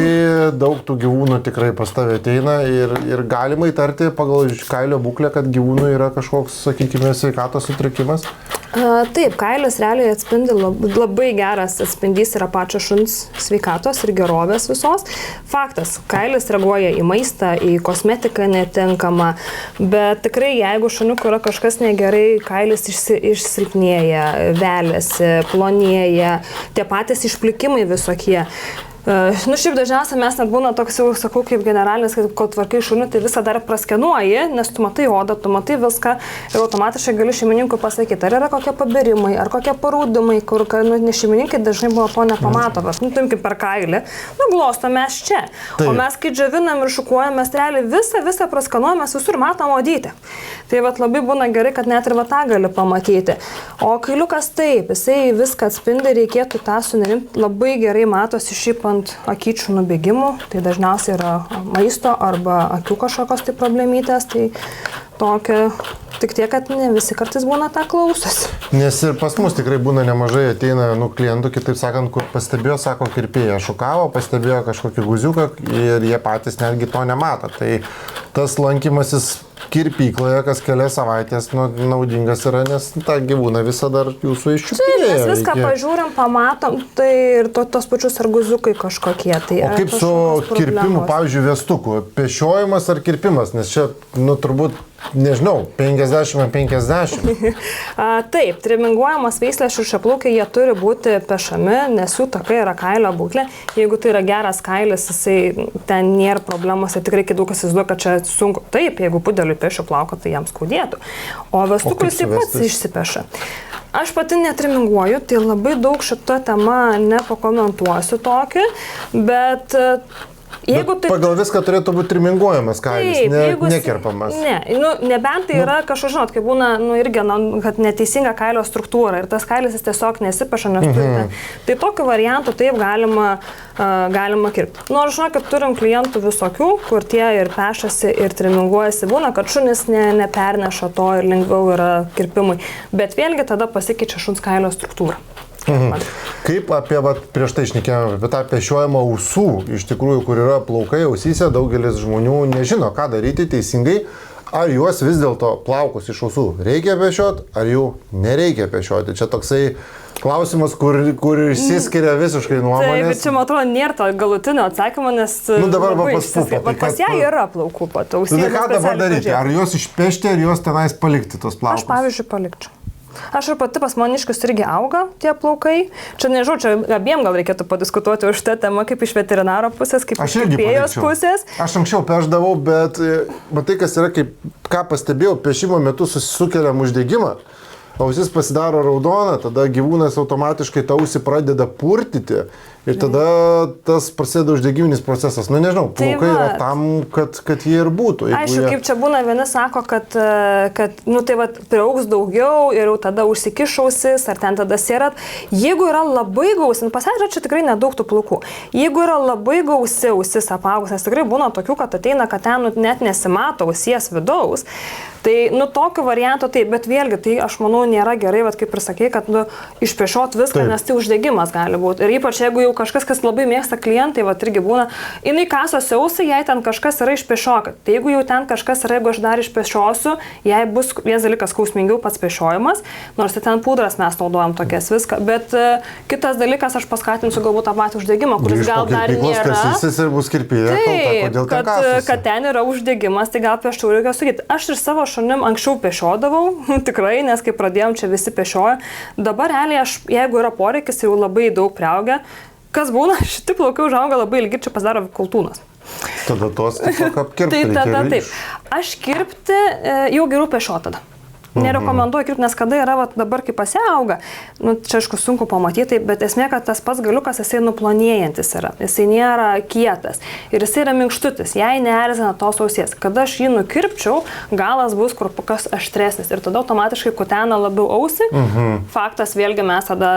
Speaker 1: daug tų gyvūnų tikrai pas tave ateina ir galima įtarti pagal kailio būklę, kad gyvūnui yra kažkoks, sakykime, sveikatos sutrikimas?
Speaker 2: Taip, kailis realiai atspindi, labai geras atspindys yra pačio šuns sveikatos ir gerovės visos. Faktas, kailis reaguoja į maistą, į kosmetiką netinkamą, bet tikrai jeigu šuniukui yra kažkas negerai, kailis išsilpnėja, veliasi, plonėja, tie patys išplikimai visokie. Šiaip dažniausiai mes net būna toks, jau sakau, kaip generalinis, kad kol tvarkai šunį, tai visą dar praskenuoji, nes tu matai odą, tu matai viską ir automatiškai gali šeimininkui pasakyti, ar yra kokie pabirimai, ar kokie parūdimai, kur nes šeimininkai dažnai buvo to nepamato, bet tuimkim per kailį, glostom mes čia. Taip. O mes, kai džiovinam ir šukuojam, mes realiai visą praskenuojam, mes visur matom odytę. Tai labai būna gerai, kad net ir tą gali pamatyti. O kailiukas taip, jisai viską atspindi, reikėtų tą sunerimti, labai gerai matosi šiaip ant akyčių nubėgimų, tai dažniausiai yra maisto arba akių kažkokios tai problemytės, tai tokia, tik tiek, kad ne visi kartais būna tą klausosi.
Speaker 1: Nes ir pas mus tikrai būna nemažai, ateina klientų, kitaip sakant, kur pastebėjo, sako, kirpėja šukavo, pastebėjo kažkokį guziuką ir jie patys netgi to nemato. Tai tas lankymasis kirpykloje kas kelias savaitės naudingas yra, nes tą gyvūną visą dar jūsų iščiupinėja.
Speaker 2: Taip, mes viską pažiūrim, pamatom, tai ir tos pačius arguziukai kažkokie. Tai
Speaker 1: o kaip su kirpimu, pavyzdžiui, vestuku? Pešiojimas ar kirpimas? Nes čia, turbūt, nežinau, 50-50.
Speaker 2: Taip, triminguojamas veislės širšiaplaukiai, jie turi būti pešami, nes jų takai yra kailio būklė. Jeigu tai yra geras kailis, jisai ten nėra problemos, tai tikrai daug kas įsivaizduoja, kad čia sunku. Taip, jeigu pudeliui pešiu plauką, tai jam skaudėtų. O vestukui jisai pats išsipeša. Aš pati netriminguoju, tai labai daug šitą temą nepakomentuosiu tokį, bet jeigu tai
Speaker 1: pagal viską turėtų būti triminguojamas kailis, nekerpamas.
Speaker 2: Ne, nebent tai yra kažkas, žinot, kai būna, irgi, kad neteisinga kailio struktūra ir tas kailis jis tiesiog nesipeša, nes turite. Tai tokiu variantu taip galima kirpti. Nors žinau, kad turim klientų visokių, kur tie ir pešasi, ir triminguojasi. Būna, kad šunis neperneša to ir lengviau yra kirpimui. Bet vėlgi tada pasikeičia šuns kailio struktūra.
Speaker 1: Kaip prieš tai šnekėjome apie tą pešiojimą ausų, iš tikrųjų, kur yra plaukai ausyse, daugelis žmonių nežino, ką daryti teisingai, ar juos vis dėlto plaukus iš ausų reikia pešioti, ar jų nereikia pešioti. Čia toksai klausimas, kur išsiskiria visiškai nuomonės.
Speaker 2: Taip, bet čia, man atrodo, nėra to galutinio atsakymo, nes
Speaker 1: dabar pas
Speaker 2: ją yra plaukų patausiai.
Speaker 1: Tai ką dabar daryti? Ar juos išpešti, ar juos tenais palikti tos plaukus?
Speaker 2: Aš, pavyzdžiui, palikčiau. Aš ir pati pas maniškius irgi auga tie plaukai. Čia nežinau, čia abiem gal reikėtų padiskutuoti už tą temą, kaip iš veterinaro pusės, kaip iš kirpėjos pusės.
Speaker 1: Aš anksčiau peždavau, bet matai, kas yra, ką pastebėjau, pešimo metu susukeliam uždegimą. Ausis pasidaro raudona, tada gyvūnas automatiškai tą ausį pradeda purtyti ir tada tas prasideda uždegiminis procesas. Nežinau, plaukai yra tam, kad jie ir būtų.
Speaker 2: Aišku, kaip čia būna, vieni sako, kad tai priaugs daugiau ir jau tada užsikišausis, ar ten tada sėrat. Jeigu yra labai gausi, pasižiūrė, čia tikrai nedaug tų plaukų. Jeigu yra labai gausi ausis apaugus, nes tikrai būna tokių, kad ateina, kad ten net nesimato ausies vidaus. Tai, tokiu variantu taip, bet vėlgi, tai aš manau, nėra gerai, kaip ir sakei, kad išpešiot viską, nes tai uždegimas gali būti. Ir ypač jeigu jau kažkas, kas labai mėgsta klientai, irgi būna, jinai kasosi ausį, jei ten kažkas yra išpešioka. Tai jeigu jau ten kažkas yra, jeigu aš dar išpešiosiu, jei bus vienas dalykas skausmingiau pats pešiojimas, nors tai ten pudras mes naudojam tokias viską, bet kitas dalykas aš paskatinsiu galbūt tą patį uždegimą, kuris gal dar nėra.
Speaker 1: Ir bus kirpėja,
Speaker 2: kad ten yra uždegimas, tai gal peščiau reikia sakyti. Aš ir savo šunim anksčiau pešiodavau, tikrai, nes kai pradėjom čia visi pešioja. Dabar realiai aš, jeigu yra poreikis, jau labai daug priaugia, kas būna, šitie plaukai užauga labai ilgi, čia pasidaro kultūnas.
Speaker 1: Tada tos tiesiog apkirpti.
Speaker 2: Tai tada taip. Aš kirpti jau geriau pešiot tada. Nerekomenduoju kirpti, nes kada yra dabar, kai pasiauga, čia aišku sunku pamatyti, bet esmė, kad tas pats galiukas, jisai nuplonėjantis yra, jisai nėra kietas ir jisai yra minkštutis, jai neerzina tos ausies. Kada aš jį nukirpčiau, galas bus kur kas aštresnis ir tada automatiškai kutena labiau ausį. Faktas, vėlgi mes tada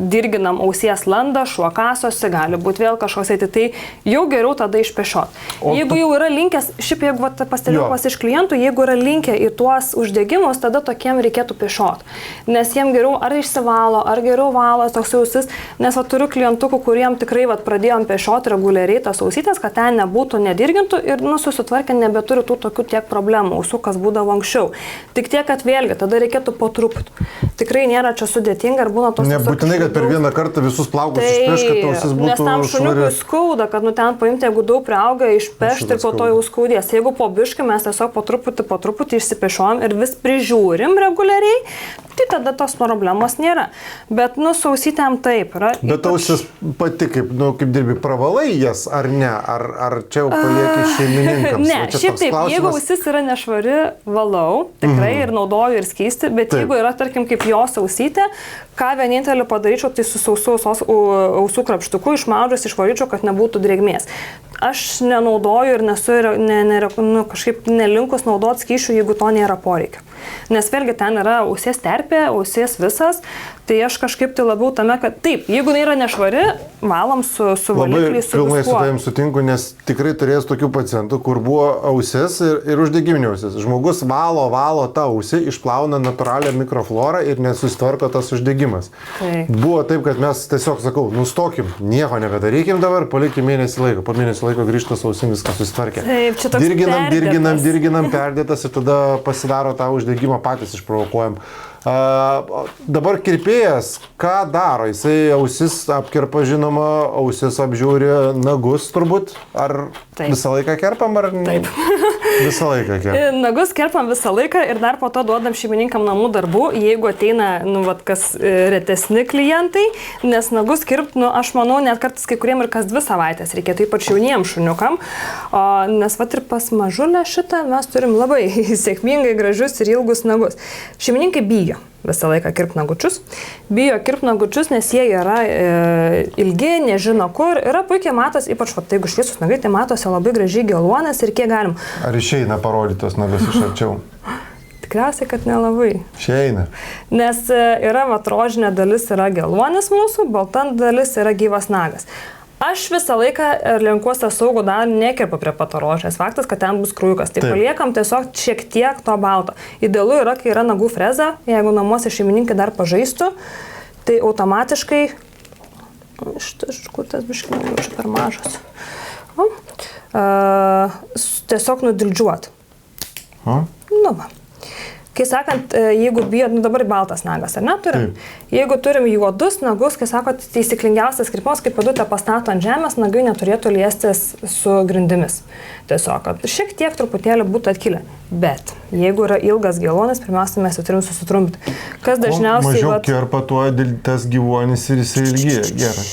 Speaker 2: dirginam ausies landą, šuo kasosi, gali būti vėl kažkoks tai jau geriau tada išpešiot. Jeigu jau yra linkęs, šiaip jeigu pastebėjimas iš klientų, jeigu yra linkę į tuos uždegimus, tada tokiem reikėtų pešiot. Nes jiem geriau ar išsivalo, ar geriau valo toks ausis, nes turiu klientukų, kuriem tikrai pradėjom pešiot reguliariai tas ausytės, kad ten nebūtų nedirgintų ir susitvarkę nebeturi tų tokių tiek problemų, ausų, kas būdavo anksčiau. Tik tiek, kad vėlgi, tada reikėtų po truputį. Tikrai nėra čia sudėtinga ir būna tos...
Speaker 1: Nebūtinai, kad per vieną kartą visus plaukus išpeš, kad ausis būtų
Speaker 2: nes tam šuniukui skauda, kad ten paimti, jeigu daug priauga, išpešti ir po to jau skaudės. Jeigu po biškį mes tiesiog po truputį išsipešiojam ir vis prižiūrim reguliariai, tai tada tos problemos nėra. Bet, su ausytėm taip yra.
Speaker 1: Bet ausis pati kaip dirbi, pravalai jas ar ne? Ar čia jau palieki šeimininkams?
Speaker 2: Ne, šiaip taip, jeigu ausis yra nešvari, valau, tikrai ir naudoju ir skystį, bet jeigu yra, tarkim, kaip jos ausytė, ką vienintelį padaryčiau, tai su sausu ausų krapštuku išmaudžius išvaryčiau, kad nebūtų drėgmės. Aš nenaudoju ir nesu kažkaip nelinkus naudoti skysčių, jeigu to nėra poreikio. Nes vėlgi ten yra ausies terpė, ausies visas, tai aš kažkaip tai labiau tame, kad taip, jeigu jinai yra nešvari, valom su valikliais, su
Speaker 1: pilnai su
Speaker 2: viskuo.
Speaker 1: tavim sutinku, nes tikrai turėjęs tokių pacientų, kur buvo ausis ir uždegiminė ausis. Žmogus valo tą ausį, išplauna natūralią mikroflorą ir nesusitvarko tas uždegimas. Buvo taip, kad mes tiesiog sakau, nustokim, nieko nebedarykim dabar, palikim mėnesį laiko. Po mėnesį laiko grįžta ausim, viskas susitvarkė.
Speaker 2: Taip, čia toks
Speaker 1: dirginam, perdėtas ir tada pasidaro tą uždegimą patys išprovokuojam. Dabar kirpėjas, ką daro? Jisai ausis apkirpa, žinoma, ausis apžiūri, nagus turbūt. Ar visą laiką kerpam, ar ne?
Speaker 2: Taip.
Speaker 1: Visą laiką kerpam.
Speaker 2: Nagus kerpam visą laiką ir dar po to duodam šeimininkam namų darbų, jeigu ateina, kas retesni klientai, nes nagus kirpt, aš manau, net kartais kai kuriem ir kas 2 savaitės reikėtų, ypač jauniem šuniukam, nes ir pas mažulę šitą mes turim labai sėkmingai gražius ir ilgus nagus. Šeimininkai bijo visą laiką kirpt nagučius. Bijo kirpt nagučius, nes jie yra ilgi, nežino kur. Yra puikiai matosi, ypač jeigu šviesus nagai, tai matosi labai gražiai geluonas ir kiek galim.
Speaker 1: Ar išeina parodytos nagus iš arčiau?
Speaker 2: Tikriausiai, kad nelabai.
Speaker 1: Išeina.
Speaker 2: Nes yra rožinė dalis yra geluonis mūsų, balta dalis yra gyvas nagas. Aš visą laiką renkuosi saugų dalį, nekirpu prie patarožės. Faktas, kad ten bus krūjukas. Tai paliekam tiesiog šiek tiek to balto. Idealu yra, kai yra nagų freza, jeigu namuose šeimininkai dar pažaistų, tai automatiškai... Kur tas biškinas, čia per mažas. Tiesiog nudildžiuot. Kai sakant, jeigu bijo, dabar baltas nagas, ar ne turim? Jeigu turim juodus nagus, kai sakot, taisyklingiausias kirpimas, kaip pėdutę pastato ant žemės, nagai neturėtų liestis su grindimis. Tiesiog, kad šiek tiek truputėlį būtų atkilę. Bet jeigu yra ilgas geluonis, pirmiausia, mes jau turim susitrumpinti. Kas dažniausiai...
Speaker 1: Mažiau kerpa tuo tas gyvuonis ir jisai ilgėja. Gerai.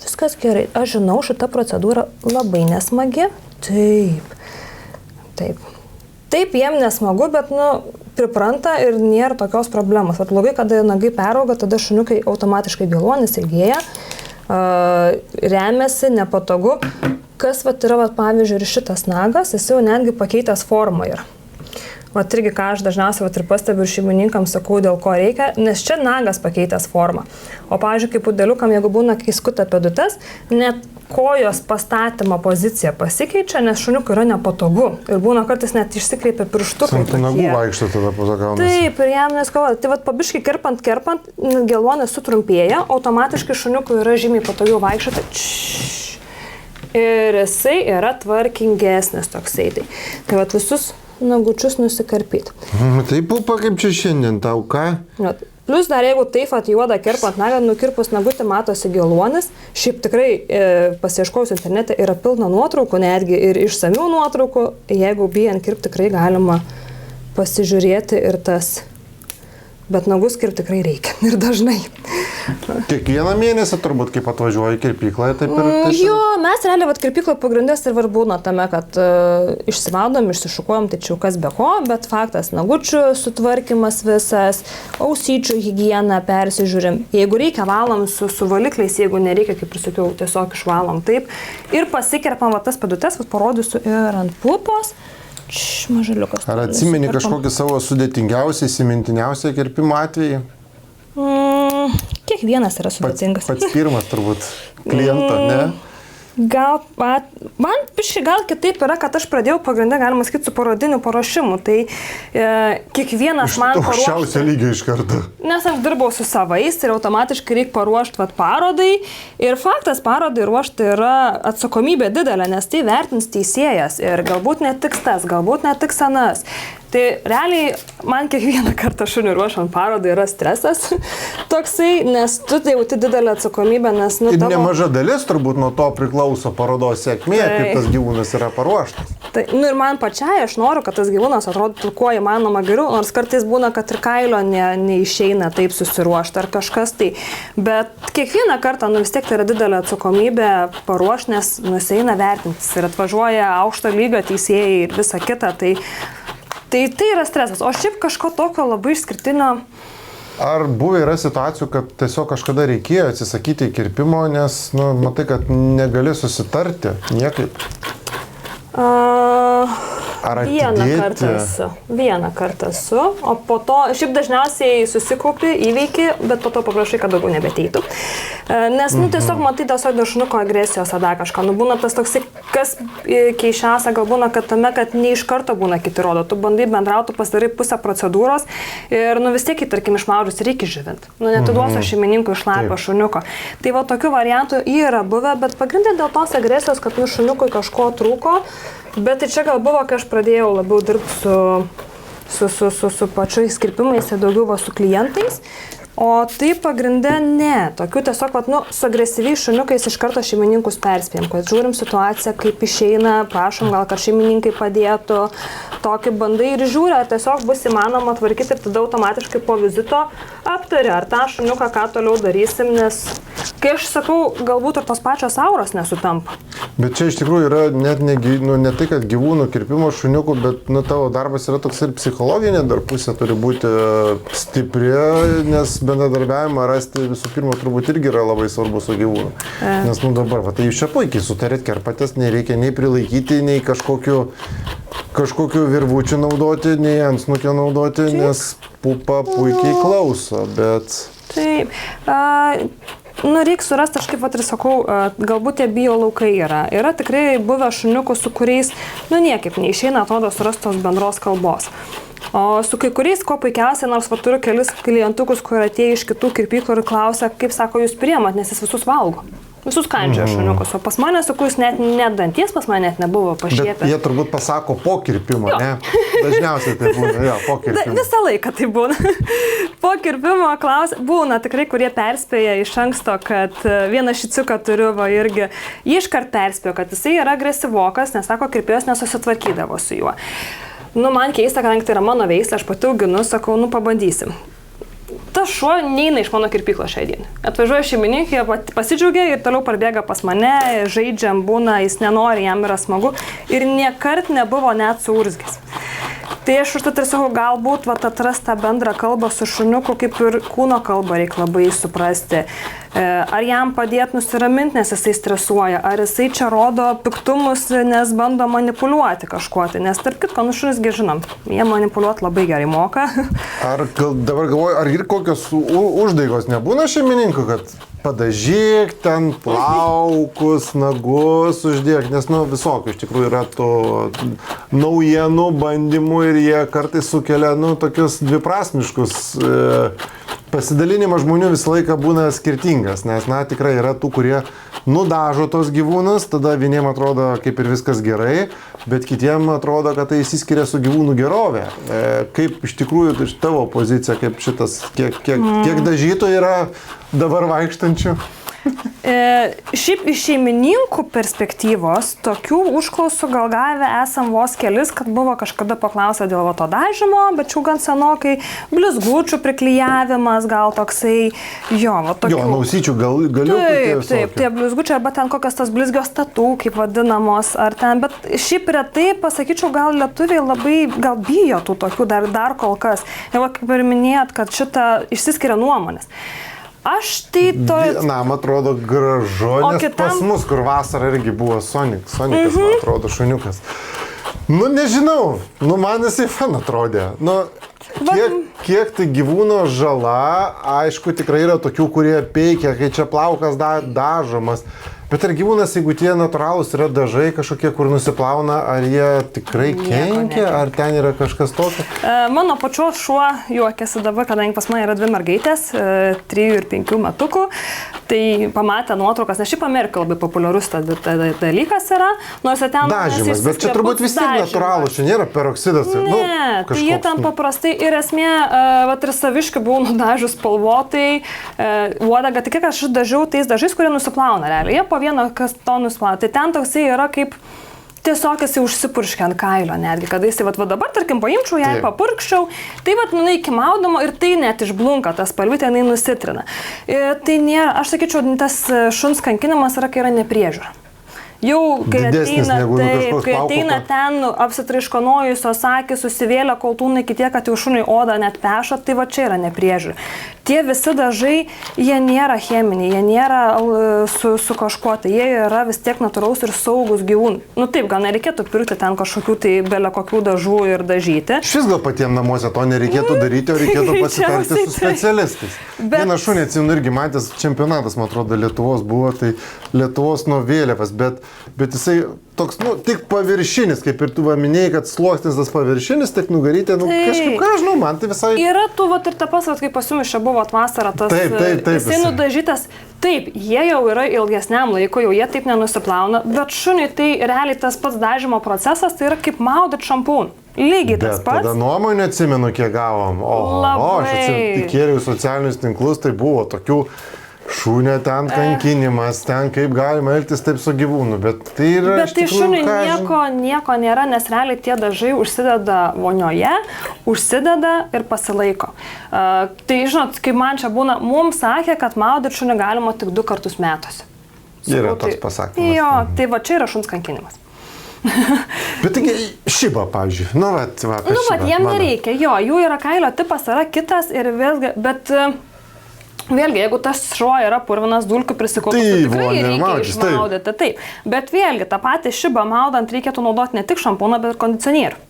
Speaker 2: Viskas gerai. Aš žinau, šita procedūra labai nesmagi. Taip, jiem nesmagu, bet, pripranta ir nėra tokios problemos. Blogai, kada nagai perauga, tada šuniukai automatiškai geluonis ilgėja, remiasi, nepatogu. Kas yra, pavyzdžiui, ir šitas nagas, jis jau netgi pakeitęs formą yra. Irgi, ką aš dažniausiai ir pastebiu ir šeimininkams sakau, dėl ko reikia, nes čia nagas pakeitęs formą. O, pavyzdžiui, kaip pudeliukam, jeigu būna, kai skuta pėdutes, net kojos pastatymo pozicija pasikeičia, nes šuniukui yra nepatogu. Ir būna kartais net išsikreipia pirštukai.
Speaker 1: Ant nagų vaikšto tada po to gaunasi.
Speaker 2: Taip, ir jam neskauda. Tai pabiškai kerpant, geluonis sutrumpėja, automatiškai šuniukui yra žymiai patogiau vaikščioti. Ir jisai yra tvarkingesnis toksai. Tai visus nagučius nusikarpyti.
Speaker 1: Tai pupa kaip čia šiandien tau, ką?
Speaker 2: Plus dar jeigu taip juodą kerpant nagą, nukirpus nagutį matosi geluonis. Šiaip tikrai pasiieškojus internete yra pilna nuotraukų, netgi ir išsamių nuotraukų. Jeigu bijant kirpti, tikrai galima pasižiūrėti ir tas. Bet nagus kirpti tikrai reikia ir dažnai.
Speaker 1: Kiekvieną mėnesį turbūt, kaip atvažiuoji kirpyklą, taip ir...
Speaker 2: Jo, mes realiai kirpyklo pagrindės ir būna tame, kad išsivadom, išsišukuojam, tačiau kas be ko, bet faktas, nagučių sutvarkymas visas, ausyčių higiena persižiūrim. Jeigu reikia, valom su valikliais, jeigu nereikia, kaip ir sakiau, tiesiog išvalom taip. Ir pasikerpam tas pėdutes, parodysiu ir ant pupos. Mažaliukas.
Speaker 1: Ar atsimeni kažkokį savo sudėtingiausią, įsimintiniausią kirpimo atvejį?
Speaker 2: Kiekvienas yra sudėtingas.
Speaker 1: Pats pirmas turbūt kliento, ne?
Speaker 2: Man piškai gal kitaip yra, kad aš pradėjau pagrindę, galima sakyti, su parodiniu paruošimu. Tai kiekvienas man paruošti.
Speaker 1: Aukščiausio lygio iš karto.
Speaker 2: Nes aš dirbau su savais ir automatiškai reikia paruošti parodai. Ir faktas, parodai ruošti yra atsakomybė didelė, nes tai vertins teisėjas. Ir galbūt netiks tas, galbūt netiks anas. Tai realiai man kiekvieną kartą šunį ruošiant parodą yra stresas toksai, nes tu jauti didelę atsakomybę, nes...
Speaker 1: Ir nemaža dalis turbūt nuo to priklauso parodos sėkmė, kaip tas gyvūnas yra paruoštas.
Speaker 2: Tai, ir man pačiai, aš noriu, kad tas gyvūnas atrodytų kuo įmanoma geriau, nors kartais būna, kad ir kailio neišeina taip susiruošti ar kažkas tai. Bet kiekvieną kartą, vis tiek tai yra didelė atsakomybė paruošti, nes eina vertintis ir atvažiuoja aukšto lygio teisėjai ir visa kita. Tai yra stresas, o šiaip kažko tokio labai išskirtinio.
Speaker 1: Ar buvę yra situacijų, kad tiesiog kažkada reikėjo atsisakyti kirpimo, nes, matai, kad negali susitarti niekaip? Ar atidėti?
Speaker 2: Vieną kartą esu, o po to, šiaip dažniausiai susikaupi, įveiki, bet po to paprašai, kad daugiau nebeteitų. Nes, tiesiog matai tiesiog dėl šuniuko agresijos ar kažką. Būna tas toks, kas keišiausia, gal būna, kad tame, kad ne iš karto būna kiti rodo. Tu bandai bendrauti, pasidarai pusę procedūros ir, vis tiek, tarkim, išmaudus reikia žyvinti. Netiduosiu šeimininkui išlapio šuniuko. Tai va, tokių variantų yra buvę, bet pagrindė dėl tos agresijos, kad šuniukui kažko trūko. Bet tai čia gal buvo, kai aš pradėjau labiau dirbti su pačiais kirpimais ir daugiau su klientais. O tai pagrindė ne. Tokių tiesiog, su agresyviais šuniukais iš karto šeimininkus perspėjom, kad žiūrim situaciją, kaip išeina, prašom gal, kad šeimininkai padėtų, tokį bandai ir žiūri, ar tiesiog bus įmanoma tvarkyti ir tada automatiškai po vizito aptari, ar tą šuniuką ką toliau darysim, nes kai aš sakau, galbūt ir tos pačios auros nesutampa.
Speaker 1: Bet čia iš tikrųjų yra net ne tai, kad gyvūnų kirpimo šuniukų, bet tavo darbas yra toks ir psichologinė dar pusė turi būti stipri, nes bendradarbiavimą rasti visų pirma turbūt irgi yra labai svarbu su gyvūnu. Nes dabar, tai jūs čia puikiai sutarėt, kerpatės, nereikia nei prilaikyti, nei kažkokių virvučių naudoti, nei antsnukio naudoti, nes pupa puikiai klauso, bet...
Speaker 2: Taip. Reikia surasti, aš kaip ir sakau, galbūt tie bio laukai yra. Yra tikrai buvę šuniukų, su kuriais, niekaip neišeina, atrodo, surasti tos bendros kalbos. O su kai kuriais, ko puikiausiai, nors turiu kelis klientukus, kurie atėjo iš kitų kirpyklų ir klausia, kaip sako, jūs priimat, nes jis visus valgo. Visus kandžioja šuniukus. O pas mane, sakau, jis net danties pas mane net nebuvo pašiepę.
Speaker 1: Bet jie turbūt pasako po kirpimo, ne? Dažniausiai tai būna, po kirpimo.
Speaker 2: Visą laiką tai būna. Po kirpimo būna tikrai, kurie perspėja iš anksto, kad vieną šiciuką turiu, irgi jį iškart perspėjo, kad jisai yra agresyvokas, nes sako, kirpėjas nesusitvarkydavo su juo. Man keista, kadangi tai yra mano veislė, aš pati auginu, sakau, pabandysim. Tas šuo neina iš mano kirpyklo šiai dienai. Atvažiuoja šeimininkė, pasidžiaugia ir toliau parbėga pas mane, žaidžiam, būna, jis nenori, jam yra smagu ir niekart nebuvo net suurzgęs. Tai aš užtat ir sakau, galbūt atrasti tą bendrą kalbą su šuniuku, kaip ir kūno kalbą reikia labai suprasti. Ar jam padėti nusiraminti, nes jisai stresuoja, ar jisai čia rodo piktumus, nes bando manipuliuoti kažkuo. Nes tarp kitko, šunis žinom, jie manipuliuoti labai gerai moka.
Speaker 1: Ar dabar galvoju, ar ir kokios uždaigos nebūna šeimininkų, kad padažyk ten plaukus, nagus uždėk, nes visokių iš tikrųjų yra tų naujienų bandymų ir jie kartais sukelia tokius dviprasmiškus pasidalinimas žmonių visą laiką būna skirtingas, nes tikrai yra tų, kurie nudažo tos gyvūnus, tada vieniem atrodo kaip ir viskas gerai, bet kitiem atrodo, kad tai įsiskiria su gyvūnų gerovė. Kaip iš tikrųjų iš tavo pozicija, kaip šitas, kiek dažytojų yra dabar vaikštančių?
Speaker 2: Šiaip iš šeimininkų perspektyvos, tokių užklausų gal gavę esam vos kelis, kad buvo kažkada paklausę dėl to dažymo, bet čia gan senokai, blizgučių priklijavimas, gal toksai, tokių.
Speaker 1: Jo, nausyčių galiu.
Speaker 2: Taip, tie blizgučiai, arba ten kokios tas blizgios statų, kaip vadinamos, ar ten, bet šiaip retai, pasakyčiau, gal lietuviai labai, gal bijo tų tokių dar kol kas. Ir kaip ir minėjot, kad šitą išsiskiria nuomonės. Aš tai to...
Speaker 1: Man atrodo gražu, nes pas mus, kur vasarą irgi buvo Sonikas, man atrodo, šuniukas. Nežinau, man jisai fan atrodė. Kiek tai gyvūno žala, aišku, tikrai yra tokių, kurie peikia, kai čia plaukas dažomas. Bet ar gyvūnas, jeigu tie natūralūs yra dažai kažkokie, kur nusiplauna, ar jie tikrai kenkia, ar ten yra kažkas tokio?
Speaker 2: Mano pačios šuo juokiasi dabar, kadangi pas mane yra 2 mergaitės, 3 ir 5 metukų, tai pamatė nuotraukas, nes šiaip Amerika labai populiarus dalykas yra, nors ten...
Speaker 1: Dažymas, bet čia turbūt vis tiek natūralūs, čia nėra peroksidas.
Speaker 2: Ne, tai jie ten paprastai ir esmė, ir saviškai buvau nudažius spalvotai, uodegą, tik kiek aš dažiau tais dažais, kurie nusiplauna realiai. Jie po vieną, kas to nusiplauna. Tai ten toksai yra kaip tiesiog jisai užsipurškia ant kailio netgi, kada jisai, dabar, tarkim, paimčiau, jai papurkščiau, tai iki maudamo ir tai net išblunka, tas spalvytė, jinai nusitrina. Tai nėra, aš sakyčiau, tas šuns kankinimas yra, kai yra nepriežiūra. Jau, kai ateina ten apsitraiškonojusios akys, susivėlę koltūnai iki tiek, kad jau šuniui odą net peša, tai va čia yra nepriežiūra. Tie visi dažai, jie nėra cheminiai, jie nėra su kažkuo, tai jie yra vis tiek natūraus ir saugus gyvūnai. Taip, gal nereikėtų pirkti ten kažkokių tai belė kokių dažų ir dažyti.
Speaker 1: Šis gal patiems namuose to nereikėtų daryti, o reikėtų pasitarti su specialistais. Vieną šunį atsimenu irgi matęs, čempionatas, man atrodo, Lietuvos buvo, tai Lietuvos nuo vėliavas, bet jisai toks, tik paviršinis, kaip ir tu minėjai, kad sluoksnis tas paviršinis, tik nugarytė, kažkaip, ką žinau, man tai visai... Yra
Speaker 2: tu, ir ta pas, kaip pas jumis čia buvo vasarą, tas...
Speaker 1: Taip.
Speaker 2: Jisai nudažytas, taip, jie jau yra ilgesniam laiko, jau jie taip nenusiplauna, bet šuniui tai realiai tas pats dažymo procesas, tai yra kaip maudyti šampūną. Lygiai tas pats.
Speaker 1: Tada nuomonę atsimenu, kiek gavom. Aš atsimenu, kėliau socialinius tinklus, tai buvo tokių... Šunio ten kankinimas, ten kaip galima elgtis taip su gyvūnu, bet tai yra...
Speaker 2: Bet tai šuniui nieko nėra, nes realiai tie dažai užsideda vonioje, užsideda ir pasilaiko. Tai žinot, kaip man čia būna, mums sakė, kad maudyti šunį galima tik 2 kartus metuose.
Speaker 1: Yra toks pasakymas.
Speaker 2: Jo, tai va čia yra šuns kankinimas.
Speaker 1: Bet taigi šiba, pavyzdžiui,
Speaker 2: jiem nereikia, jų yra kailio tipas, yra kitas ir vėlgi, bet... Vėlgi, jeigu tas šuo yra purvinas dulkių prisikaupęs, tai tikrai reikia išmaudyti, taip. Bet vėlgi, tą patį šibą maudant reikėtų naudoti ne tik šampūną, bet ir kondicionierių.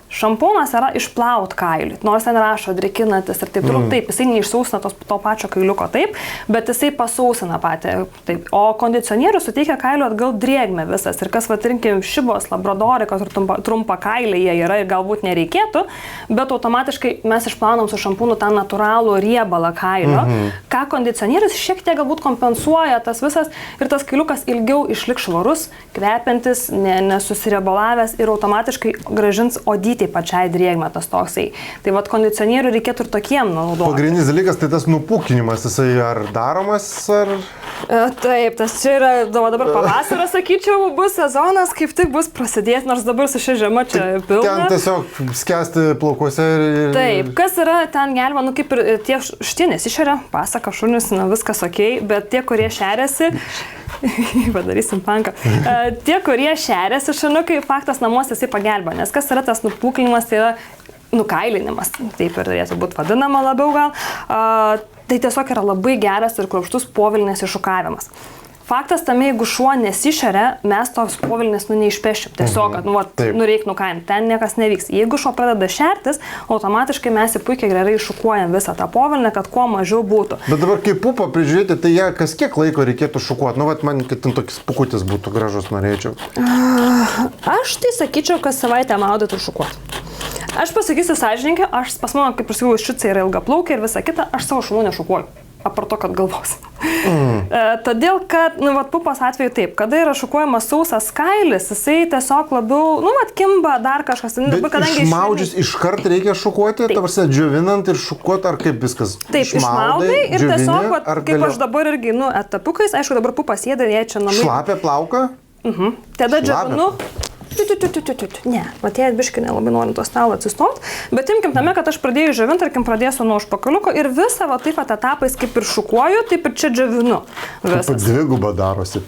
Speaker 2: Šampūnas yra išplaut kailį, nors ten rašo drėkinantis ir taip toliau, taip, jisai neišsausina to pačio kailiuko, taip, bet jisai pasausina patį, taip. O kondicionierius suteikia kailio atgal drėgmę visas ir kas rinkim šibos, labradorikos ir trumpa kailį jie yra ir galbūt nereikėtų, bet automatiškai mes išplaunam su šampūnu tą natūralų riebalą kailio, ką kondicionierius šiek tiek galbūt kompensuoja tas visas ir tas kailiukas ilgiau išliks švarus, kvepiantis, nesusiriebalavęs ir automatiškai grąžins odytį pačiai drėgmę tas toksai. Tai vat kondicionierių reikėtų ir tokiem naudoti.
Speaker 1: Pagrindinis dalykas tai tas nupūkinimas, jisai ar daromas, ar...
Speaker 2: Taip, tas čia yra, dabar pavasarą, sakyčiau, bus sezonas, kaip tik bus prasidėti, nors dabar su šia žiema čia pilna.
Speaker 1: Ten tiesiog skęsti plaukuose ir...
Speaker 2: Taip, kas yra ten gelma, kaip ir tie štinės išėrė, pasaka šunis, viskas okei, bet tie, kurie šeriasi, padarysim panką, tie, kurie šeriasi šuniukai, faktas namuose jisai pagelba, nes kas yra tas nupūklinimas, tai yra nukailinimas, taip ir turėtų būti vadinama labiau gal, tai tiesiog yra labai geras ir kruopštus povilnės iššukavimas. Faktas tame, jeigu šuo nesišeria, mes tos povilnės neišpešim. Tiesiog, kad reik nukainti, ten niekas nevyks. Jeigu šuo pradeda šertis, automatiškai mes jį puikiai gerai iššukuojam visą tą povilnę, kad kuo mažiau būtų.
Speaker 1: Bet dabar kaip pupą prižiūrėti, tai ją kas kiek laiko reikėtų šukuoti? Man kad ten tokis pukutis būtų gražus, norėčiau.
Speaker 2: Aš tai sakyčiau, kas savaitę maudyti ir šukuoti. Aš pasakysiu sąžininkai, pas mano, kaip ir sakiau, šicai yra ilgaplaukiai ir visa kita, aš savo šunų nešukuoju. apart to, kad galvos. Todėl, kad, pupos atveju taip, kada yra šukuojamas sausas kailis, jisai tiesiog labiau, kimba dar kažkas.
Speaker 1: Bet išmaudžius iškart reikia šukuoti, tavasi džiovinant ir šukuoti, ar kaip viskas?
Speaker 2: Taip, išmaudai ir tiesiog, kaip aš dabar irgi, etapukais, aišku, dabar pupas jėda, jie čia namai.
Speaker 1: Šlapia plauką?
Speaker 2: Tada džiovinu. Ne, jie biškai nelabai nori to stalo atsistot, bet imkim tame, kad aš pradėjau džiovinti, tarkim, pradėsiu nuo užpakaliuko ir visą taip etapais kaip ir šukuoju, taip ir čia džiovinu.
Speaker 1: Dviguba darosi.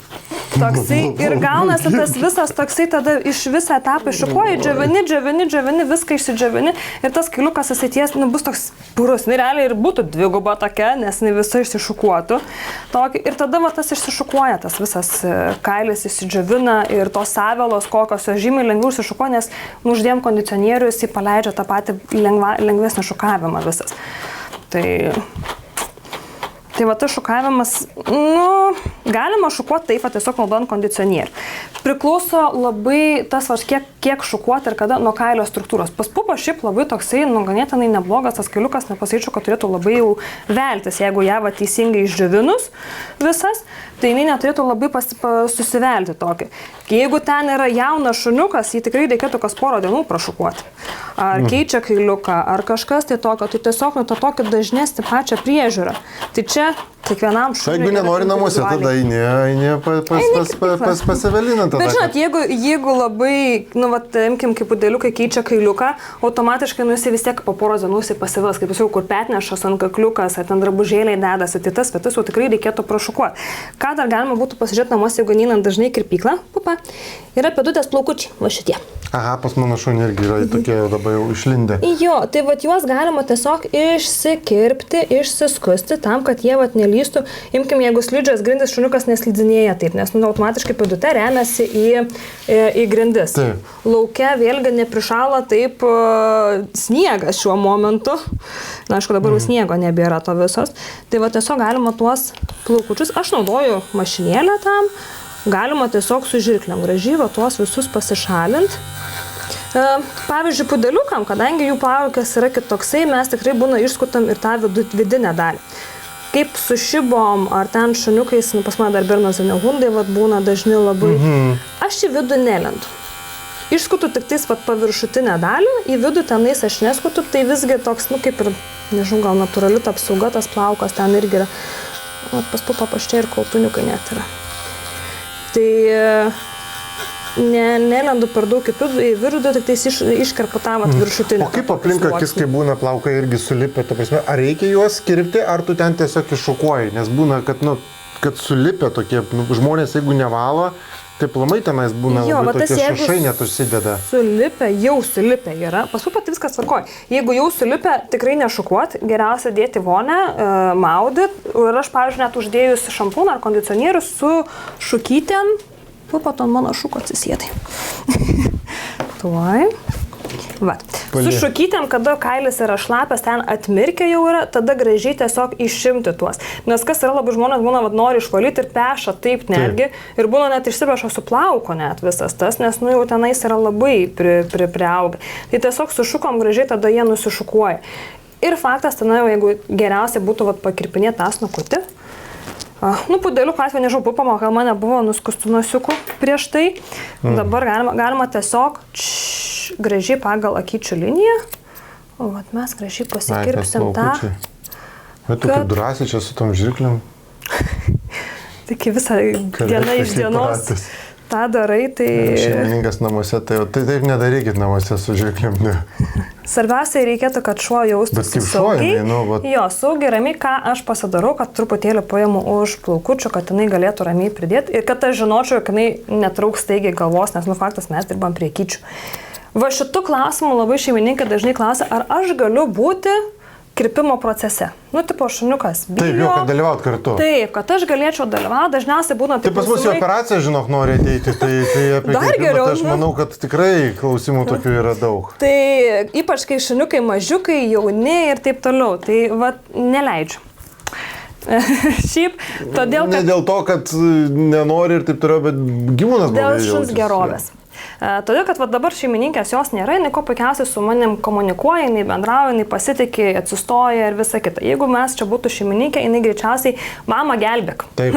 Speaker 2: Toksai ir gaunasi tas visas toksai, tada iš visą etapą šukuoju, džiovini, viską išsidžiovini ir tas kailiukas įsities, bus toks purus, realiai ir būtų dviguba tokia, nes ne visa išsišukuotų. Ir tada tas išsišukuoja, tas visas kailis įsidžiovina ir tos savelos kokios žymiai lengviau išsišukuoja, nes uždėjom kondicionierius, jis paleidžia tą patį lengvesnį šukavimą visas. Tai tas šukavimas, galima šukuoti taip, tiesiog naudojant kondicionierių. Priklauso labai tas, kiek šukuoti ir kada nuo kailio struktūros. Pas pupą šiaip labai toksai, ganėtinai neblogas, tas kailiukas, nepasakyčiau, kad turėtų labai jau veltis, jeigu ją teisingai išdžiovinus visas, tai jinai neturėtų labai susivelti tokį. Jeigu ten yra jaunas šuniukas, jį tikrai reikėtų kas porą dienų prašukuoti. Ar keičia kailiuką, ar kažkas tai tokio, tai tiesiog tokį dažnesnį pačią priežiūrą. Tai čia kiekvienam šuniui.
Speaker 1: Jeigu nenori namuose, tada eini pas Eveliną.
Speaker 2: Bet žinot, jeigu labai, imkim, kaip pudeliukai keičia kailiuką, automatiškai jisai vis tiek po poros dienų pasivels, kaip jau kur petnešas ant kakliukas, ar ten drabužėliai dedasi, tai tas vietas jau tikrai reikėtų prašukuoti. Ką dar galima būtų pasižiūrėti namuose, jeigu neinant dažnai kirpyklą, pupa, yra pėdutės plaukučiai, va šitie.
Speaker 1: Aha, pas mano šunį irgi yra tokie labai jau išlindę.
Speaker 2: Jo, tai juos galima tiesiog išsikirpti, išsiskusti tam, kad jie nelystų. Imkim, jeigu slidžias grindis, šuniukas neslidinėja taip, nes automatiškai pėdute remiasi į grindis.
Speaker 1: Taip.
Speaker 2: Lauke vėlgi neprišala taip sniegas šiuo momentu. Na, aišku, dabar jau sniego nebėra to visos. Tai tiesiog galima tuos plaukučius, aš naudoju mašinėlę tam, galima tiesiog su žirklėm gražiai tuos visus pasišalint. Pavyzdžiui, pudeliukam, kadangi jų plaukas yra kitoksai, mes tikrai būna išskutam ir tą vidinę dalį. Kaip su šibom ar ten šuniukais, pas mane dar bernoziniai hundai būna dažni labai, aš į vidų nelendu. Išskutu tik tais paviršutinę dalį, į vidų tenais aš neskutu, tai visgi toks, kaip ir, nežinau, gal natūrali ta apsauga, tas plaukas ten irgi yra. Pas pupą paščiai ir kautuniukai net yra. Tai nelendu per daug į vidų, tik tais iškerpu tą viršutinę.
Speaker 1: O kaip aplink akis, kai būna plaukai irgi sulipę, ta prasme, ar reikia juos kirpti, ar tu ten tiesiog iššukuoji? Nes būna, kad sulipę tokie, žmonės, jeigu nevalo, tai plamai tenais būna labai tokie šašai net užsideda.
Speaker 2: Jau sulipę yra, paskui pat viskas tvarkoja. Jeigu jau sulipę, tikrai nešukuoti, geriausia dėti vonę, maudyti. Ir aš, pavyzdžiui, net uždėjus šampūną ar kondicionierių su šukytėm, pat ant mano šuko atsisėdai. Tuoj. Su šukytėm, kada kailis yra šlapias, ten atmirkę jau yra, tada gražiai tiesiog išimti tuos. Nes kas yra labai žmonės, būna, nori išvalyti ir peša taip netgi. Ir būna net išsipeša su plauko net visas tas, nes jau tenais yra labai priauga. Tai tiesiog su šukom gražiai tada jie nusišukuoja. Ir faktas, ten jeigu geriausia būtų pakirpinėti tą snukutį. Pudeliukų atveju, nežinau, pupama, gal mane buvo nuskustų nosiukų prieš tai. Dabar galima tiesiog gražiai pagal akyčių liniją. Mes gražiai pasikirpsim tą.
Speaker 1: Bet tu kaip drąsiai čia su tom žirklėm.
Speaker 2: Tik visą dieną iš dienos tą darai, tai...
Speaker 1: Šeimininkas namuose, tai taip nedarykit namuose su žirklėm.
Speaker 2: Svarbiausia, reikėtų, kad šuo jaustųsi saugiai. Jo, saugiai, ramiai, ką aš pasidarau, kad truputėlį paimu už plaukučių, kad jinai galėtų ramiai pridėti ir kad aš žinočiau, kad jinai netrauks staigiai galvos, nes faktas mes dirbam prie kyčių. Va šitų klausimų labai šeimininkai dažnai klausia, ar aš galiu būti kirpimo procese. Tipo šuniukas bijo.
Speaker 1: Taip, jau, kad dalyvaut kartu.
Speaker 2: Taip, kad aš galėčiau dalyvauti, dažniausiai būna taip.
Speaker 1: Tai pas mus į operaciją, žinok, nori ateiti, tai apie kirpimą, tai aš manau, kad tikrai klausimų tokių yra daug.
Speaker 2: Tai ypač kai šuniukai mažiukai, jauni ir taip toliau, tai neleidžiu. Šiaip, todėl,
Speaker 1: ne dėl to, kad nenori ir taip toliau, bet gyvūnas blogai jaučiasi.
Speaker 2: Dėl šuns gerovės. Todėl, kad dabar šeimininkės jos nėra, jinai ko puikiausiai su manim komunikuoja, jinai bendrauja, jinai pasitikė, atsistoja ir visa kita. Jeigu mes čia būtų šeimininkė, jinai greičiausiai mama gelbėk.
Speaker 1: Taip.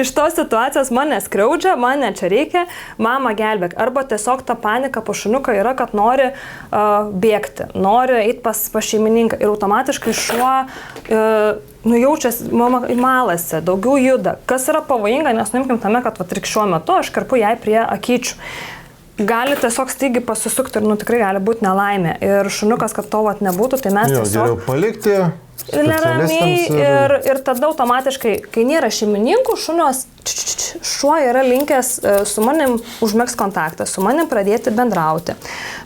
Speaker 2: Iš tos situacijos mane skriaudžia, mane čia reikia, mama gelbėk. Arba tiesiog ta panika po šuniuką yra, kad nori bėgti, nori eiti pas šeimininką ir automatiškai šuo nujaučias malasi, daugiau juda. Kas yra pavojinga, nes nuimkim tame, kad šiuo metu aš karpu jai prie akyčių. Gali tiesiog staigiai pasisukti ir tikrai gali būti nelaimė. Ir šuniukas, kad to nebūtų, tai mes tiesiog...
Speaker 1: Geriau palikti.
Speaker 2: Neramiai ir tada automatiškai, kai nėra šeimininkų, šuo yra linkęs su manim užmėgs kontaktą, su manim pradėti bendrauti.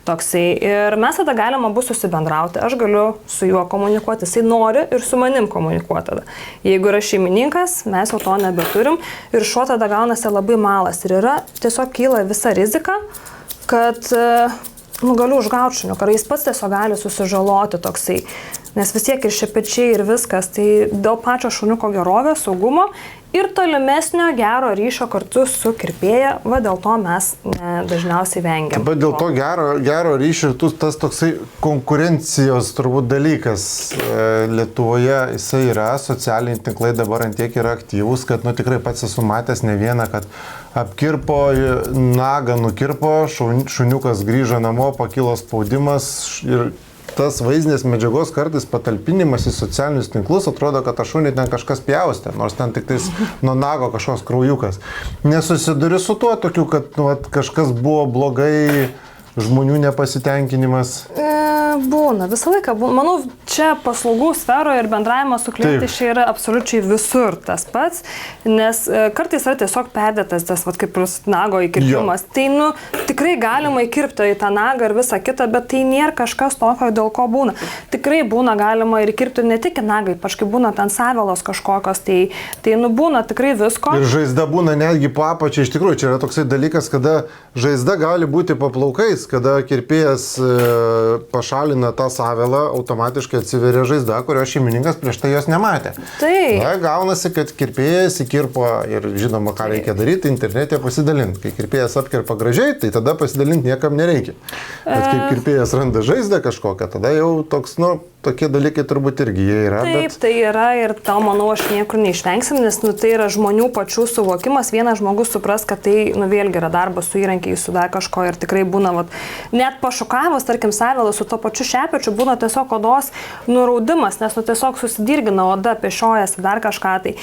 Speaker 2: Toksai. Ir mes tada galima bus susibendrauti, aš galiu su juo komunikuoti, jisai nori ir su manim komunikuoti tada. Jeigu yra šeimininkas, mes jau to nebeturim ir šuo tada gaunasi labai malas ir tiesiog kyla visa rizika, kad galiu užgauti šuniuką, ar jis pats tiesiog gali susižaloti toksai. Nes vis tiek ir šepečiai ir viskas, tai dėl pačio šuniuko gerovės, saugumo ir tolimesnio gero ryšio kartu su kirpėja, dėl to mes dažniausiai vengiam.
Speaker 1: Bet dėl to gero ryšio ir tas toksai konkurencijos turbūt dalykas Lietuvoje jisai yra, socialiniai tinklai dabar antiek yra aktyvūs, kad tikrai pats esu matęs ne vieną, kad apkirpo, nagą nukirpo, šuniukas grįžo namo, pakilo spaudimas ir tas vaizdinės medžiagos kartais patalpinimas į socialinius tinklus atrodo, kad tą šunį ten kažkas pjaustė, nors ten tik tais nuo nago kažkoks kraujukas. Nesusiduri su tuo tokiu, kad kažkas buvo blogai, žmonių nepasitenkinimas?
Speaker 2: Būna, visą laiką būna. Manau, čia paslaugų sferoje ir bendravimas su klientais čia yra absoliučiai visur tas pats, nes kartais yra tiesiog perdėtas tas, kaip nago įkirpimas. Tai, tikrai galima įkirpti į tą nagą ir visą kitą, bet tai nėra kažkas tokio, dėl ko būna. Tikrai būna galima ir įkirpti ne tik į nagą, ypač kai būna ten savelos kažkokios, tai būna tikrai visko.
Speaker 1: Ir žaizda būna netgi po apačia, iš tikrųjų, čia yra toksai dalykas, kada žaizda gali būti po plaukais, kada kirpėjas pašalina tą savelą, automatiškai atsiveria žaizda, kurios šeimininkas prieš tai jos nematė. Gaunasi, kad kirpėjas įkirpo ir žinoma, ką reikia daryti, internete pasidalinti. Kai kirpėjas apkirpa gražiai, tai tada pasidalinti niekam nereikia. Bet kai kirpėjas randa žaizdą kažkokią, tada jau toks, tokie dalykai turbūt irgi jie yra.
Speaker 2: Taip, tai yra ir to, manau, aš niekur neišvengsim, nes tai yra žmonių pačių suvokimas. Vienas žmogus supras, kad tai vėlgi yra darbas su įrankiai, su dar kažko ir tikrai būna, net pašukavus, tarkim, savelą su to pačiu šepečiu, būna tiesiog odos nuraudimas, nes tiesiog susidirgina oda, pešiojas, dar kažką. Tai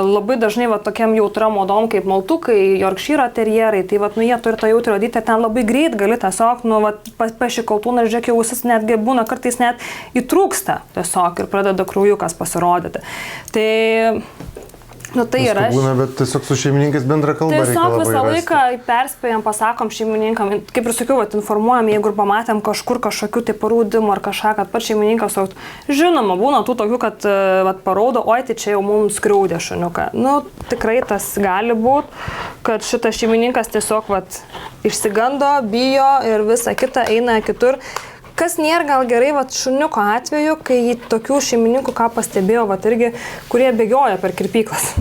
Speaker 2: labai dažnai tokiam jautram odom kaip maltukai, Yorkshire terjerai, tai jie turi tą jautrią odytę, ten labai greit gali tiesiog, peši kaltūną ir žiūrėk, ausis netgi būna kartais net įtrūksta tiesiog ir pradeda kraujukas pasirodyti. Tai yra...
Speaker 1: Būna, bet tiesiog su šeimininkais bendra kalba reikia labai rasti.
Speaker 2: Tiesiog visą laiką perspėjam, pasakom šeimininkam, kaip ir sakiau, informuojam, jeigu pamatėm kažkokių tai parūdimų ar kažką, kad pats šeimininkas, žinoma, būna tų tokių, kad paraudo, oi, tai čia jau mums skriaudė šuniuką. Tikrai tas gali būti, kad šitas šeimininkas tiesiog išsigando, bijo ir visa kita eina kitur. Kas nėra gal gerai šuniuko atveju, kai tokių šeimininkų, ką pastebėjau, irgi, kurie bėgioja per kirpyklas.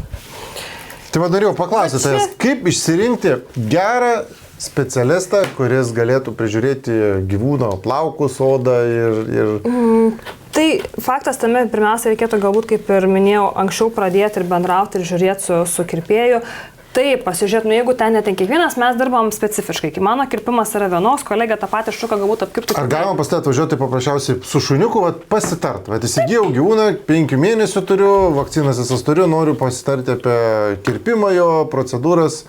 Speaker 1: Tai norėjau paklausyti, kaip išsirinkti gerą specialistą, kuris galėtų prižiūrėti gyvūno plaukus, odą ir...
Speaker 2: Tai faktas tame, pirmiausia, reikėtų galbūt, kaip ir minėjau, anksčiau pradėti ir bendrauti ir žiūrėti su kirpėju. Taip, pasižiūrėt, jeigu ten netin kiekvienas, mes dirbam specifiškai. Kai mano kirpimas yra vienos, kolegė tą patį šuką galbūt apkirpti. Ar
Speaker 1: galima pas tai atvažiuoti paprasčiausiai su šuniuku, pasitart? Įsigijau gyvūną, 5 mėnesių turiu, vakcinas visas turiu, noriu pasitarti apie kirpimą jo, procedūras.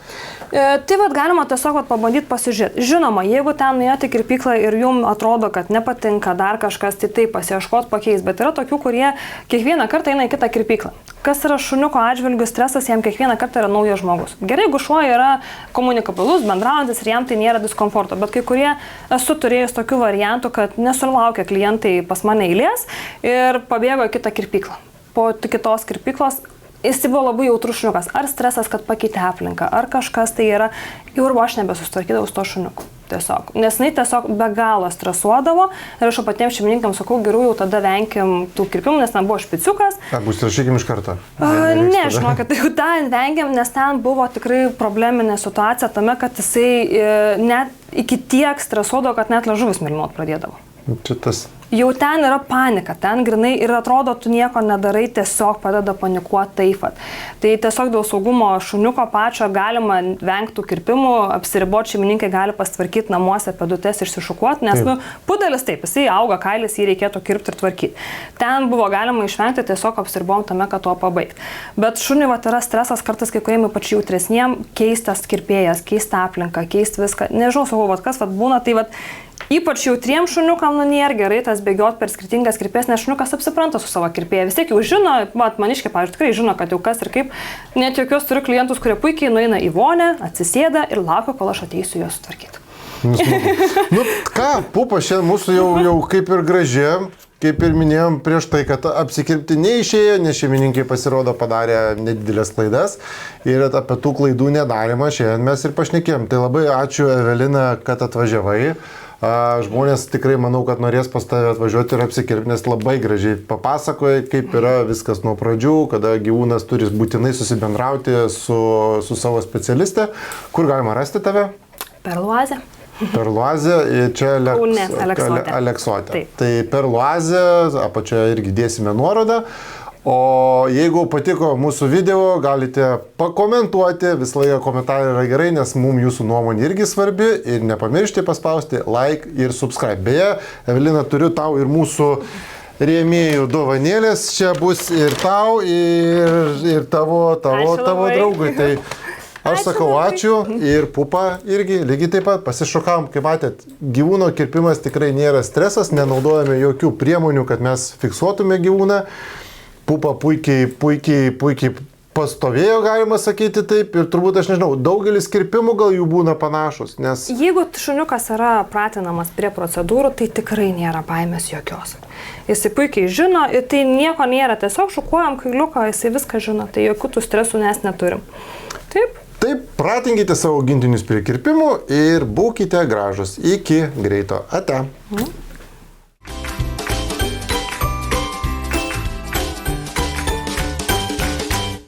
Speaker 2: Tai galima tiesiog pabandyti pasižiūrėti. Žinoma, jeigu ten nuėjote į kirpyklą ir jums atrodo, kad nepatinka dar kažkas, tai taip pasiieškot pakeis, bet yra tokių, kurie kiekvieną kartą eina į kitą kirpyklą. Kas yra šuniuko atžvilgių stresas, jam kiekvieną kartą yra naujas žmogus. Gerai, jeigu šuo yra komunikabilus, bendraujantis ir jam tai nėra diskomforto, bet kai kurie esu turėjus tokių variantų, kad nesulaukia klientai pas mane eilės ir pabėgo į kitą kirpyklą. Po kitos kirpyklos jis buvo labai jautrus šuniukas. Ar stresas, kad pakeitė aplinką, ar kažkas tai yra, jau arba aš nebesusitvarkydavau su to šuniuku. tiesiog. Nes jinai tiesiog be galo stresuodavo ir aš patiems šeimininkams sakau, geriau jau tada venkim tų kirpimų, nes ten buvo špiciukas.
Speaker 1: Bus rašykim iš karto.
Speaker 2: Ne, žinokit, tai jau ten vengiam, nes ten buvo tikrai probleminė situacija tame, kad jisai net iki tiek stresuodavo, kad net liežuvis mėlynuot pradėdavo.
Speaker 1: Čia tas.
Speaker 2: Jau ten yra panika, ten grinai ir atrodo, tu nieko nedarai, tiesiog padeda panikuoti taip pat. Tai tiesiog dėl saugumo šuniuko pačio galima vengti kirpimų, apsiriboti šeimininkai gali pastvarkyti namuose pėdutes išsišukuoti, nes pudelis taip, jisai auga kailis, jį reikėtų kirpti ir tvarkyti. Ten buvo galima išvengti, tiesiog apsiribom tame, kad to pabaigti. Bet šuniui yra stresas kartais kai kuriem ypač jautresniem, keistas kirpėjas, keista aplinka, keisti viską. Nežinau, sakau, kas būna, tai ypač jautriem šuniukam, nėra gerai tas bėgiot per skirtingas kirpėjas, nes šuniukas apsipranta su savo kirpėja. Vis tiek jau žino, maniškiai, pavyzdžiui, tikrai žino, kad jau kas ir kaip. Net jokios turiu klientus, kurie puikiai nueina į vonę, atsisėda ir laukia, kol aš ateisiu juos sutvarkyti.
Speaker 1: Pupa šiandien mūsų jau kaip ir graži, kaip ir minėjom prieš tai, kad apsikirpti neišėjo, nes šeimininkai pasirodo padarė nedidelės klaidas ir apie tų klaidų nedarimą šiandien mes ir pašnekėjom. Tai labai ačiū, Evelina, kad atvažiavai. Žmonės tikrai manau, kad norės pas tave atvažiuoti ir apsikirpti, nes labai gražiai papasakojai, kaip yra viskas nuo pradžių, kada gyvūnas turi būtinai susibendrauti su savo specialiste. Kur galima rasti tave?
Speaker 2: Perluazė.
Speaker 1: Perluazė, čia Aleksotė. Tai Perluazė, apačioje irgi dėsime nuorodą. O jeigu patiko mūsų video, galite pakomentuoti, visą laiką komentarai yra gerai, nes mums jūsų nuomonė irgi svarbi ir nepamiršti paspausti like ir subscribe. Beje, Evelina, turiu tau ir mūsų rėmėjų dovanėlės, čia bus ir tau, ir tavo draugui. Tai aš sakau ačiū ir Pupa irgi lygiai taip pat pasišokam, kaip matėt, gyvūno kirpimas tikrai nėra stresas, nenaudojame jokių priemonių, kad mes fiksuotume gyvūną. Pupa puikiai pastovėjo, galima sakyti taip, ir turbūt, aš nežinau, daugelis kirpimų gal jų būna panašus, nes...
Speaker 2: Jeigu šuniukas yra pratinamas prie procedūrų, tai tikrai nėra baimės jokios. Jisai puikiai žino ir tai nieko nėra, tiesiog šukuojam kailiuką, jisai viską žino, tai jokių tų stresų mes neturim. Taip, pratinkite savo augintinius prie kirpimų ir būkite gražus. Iki greito. Ate.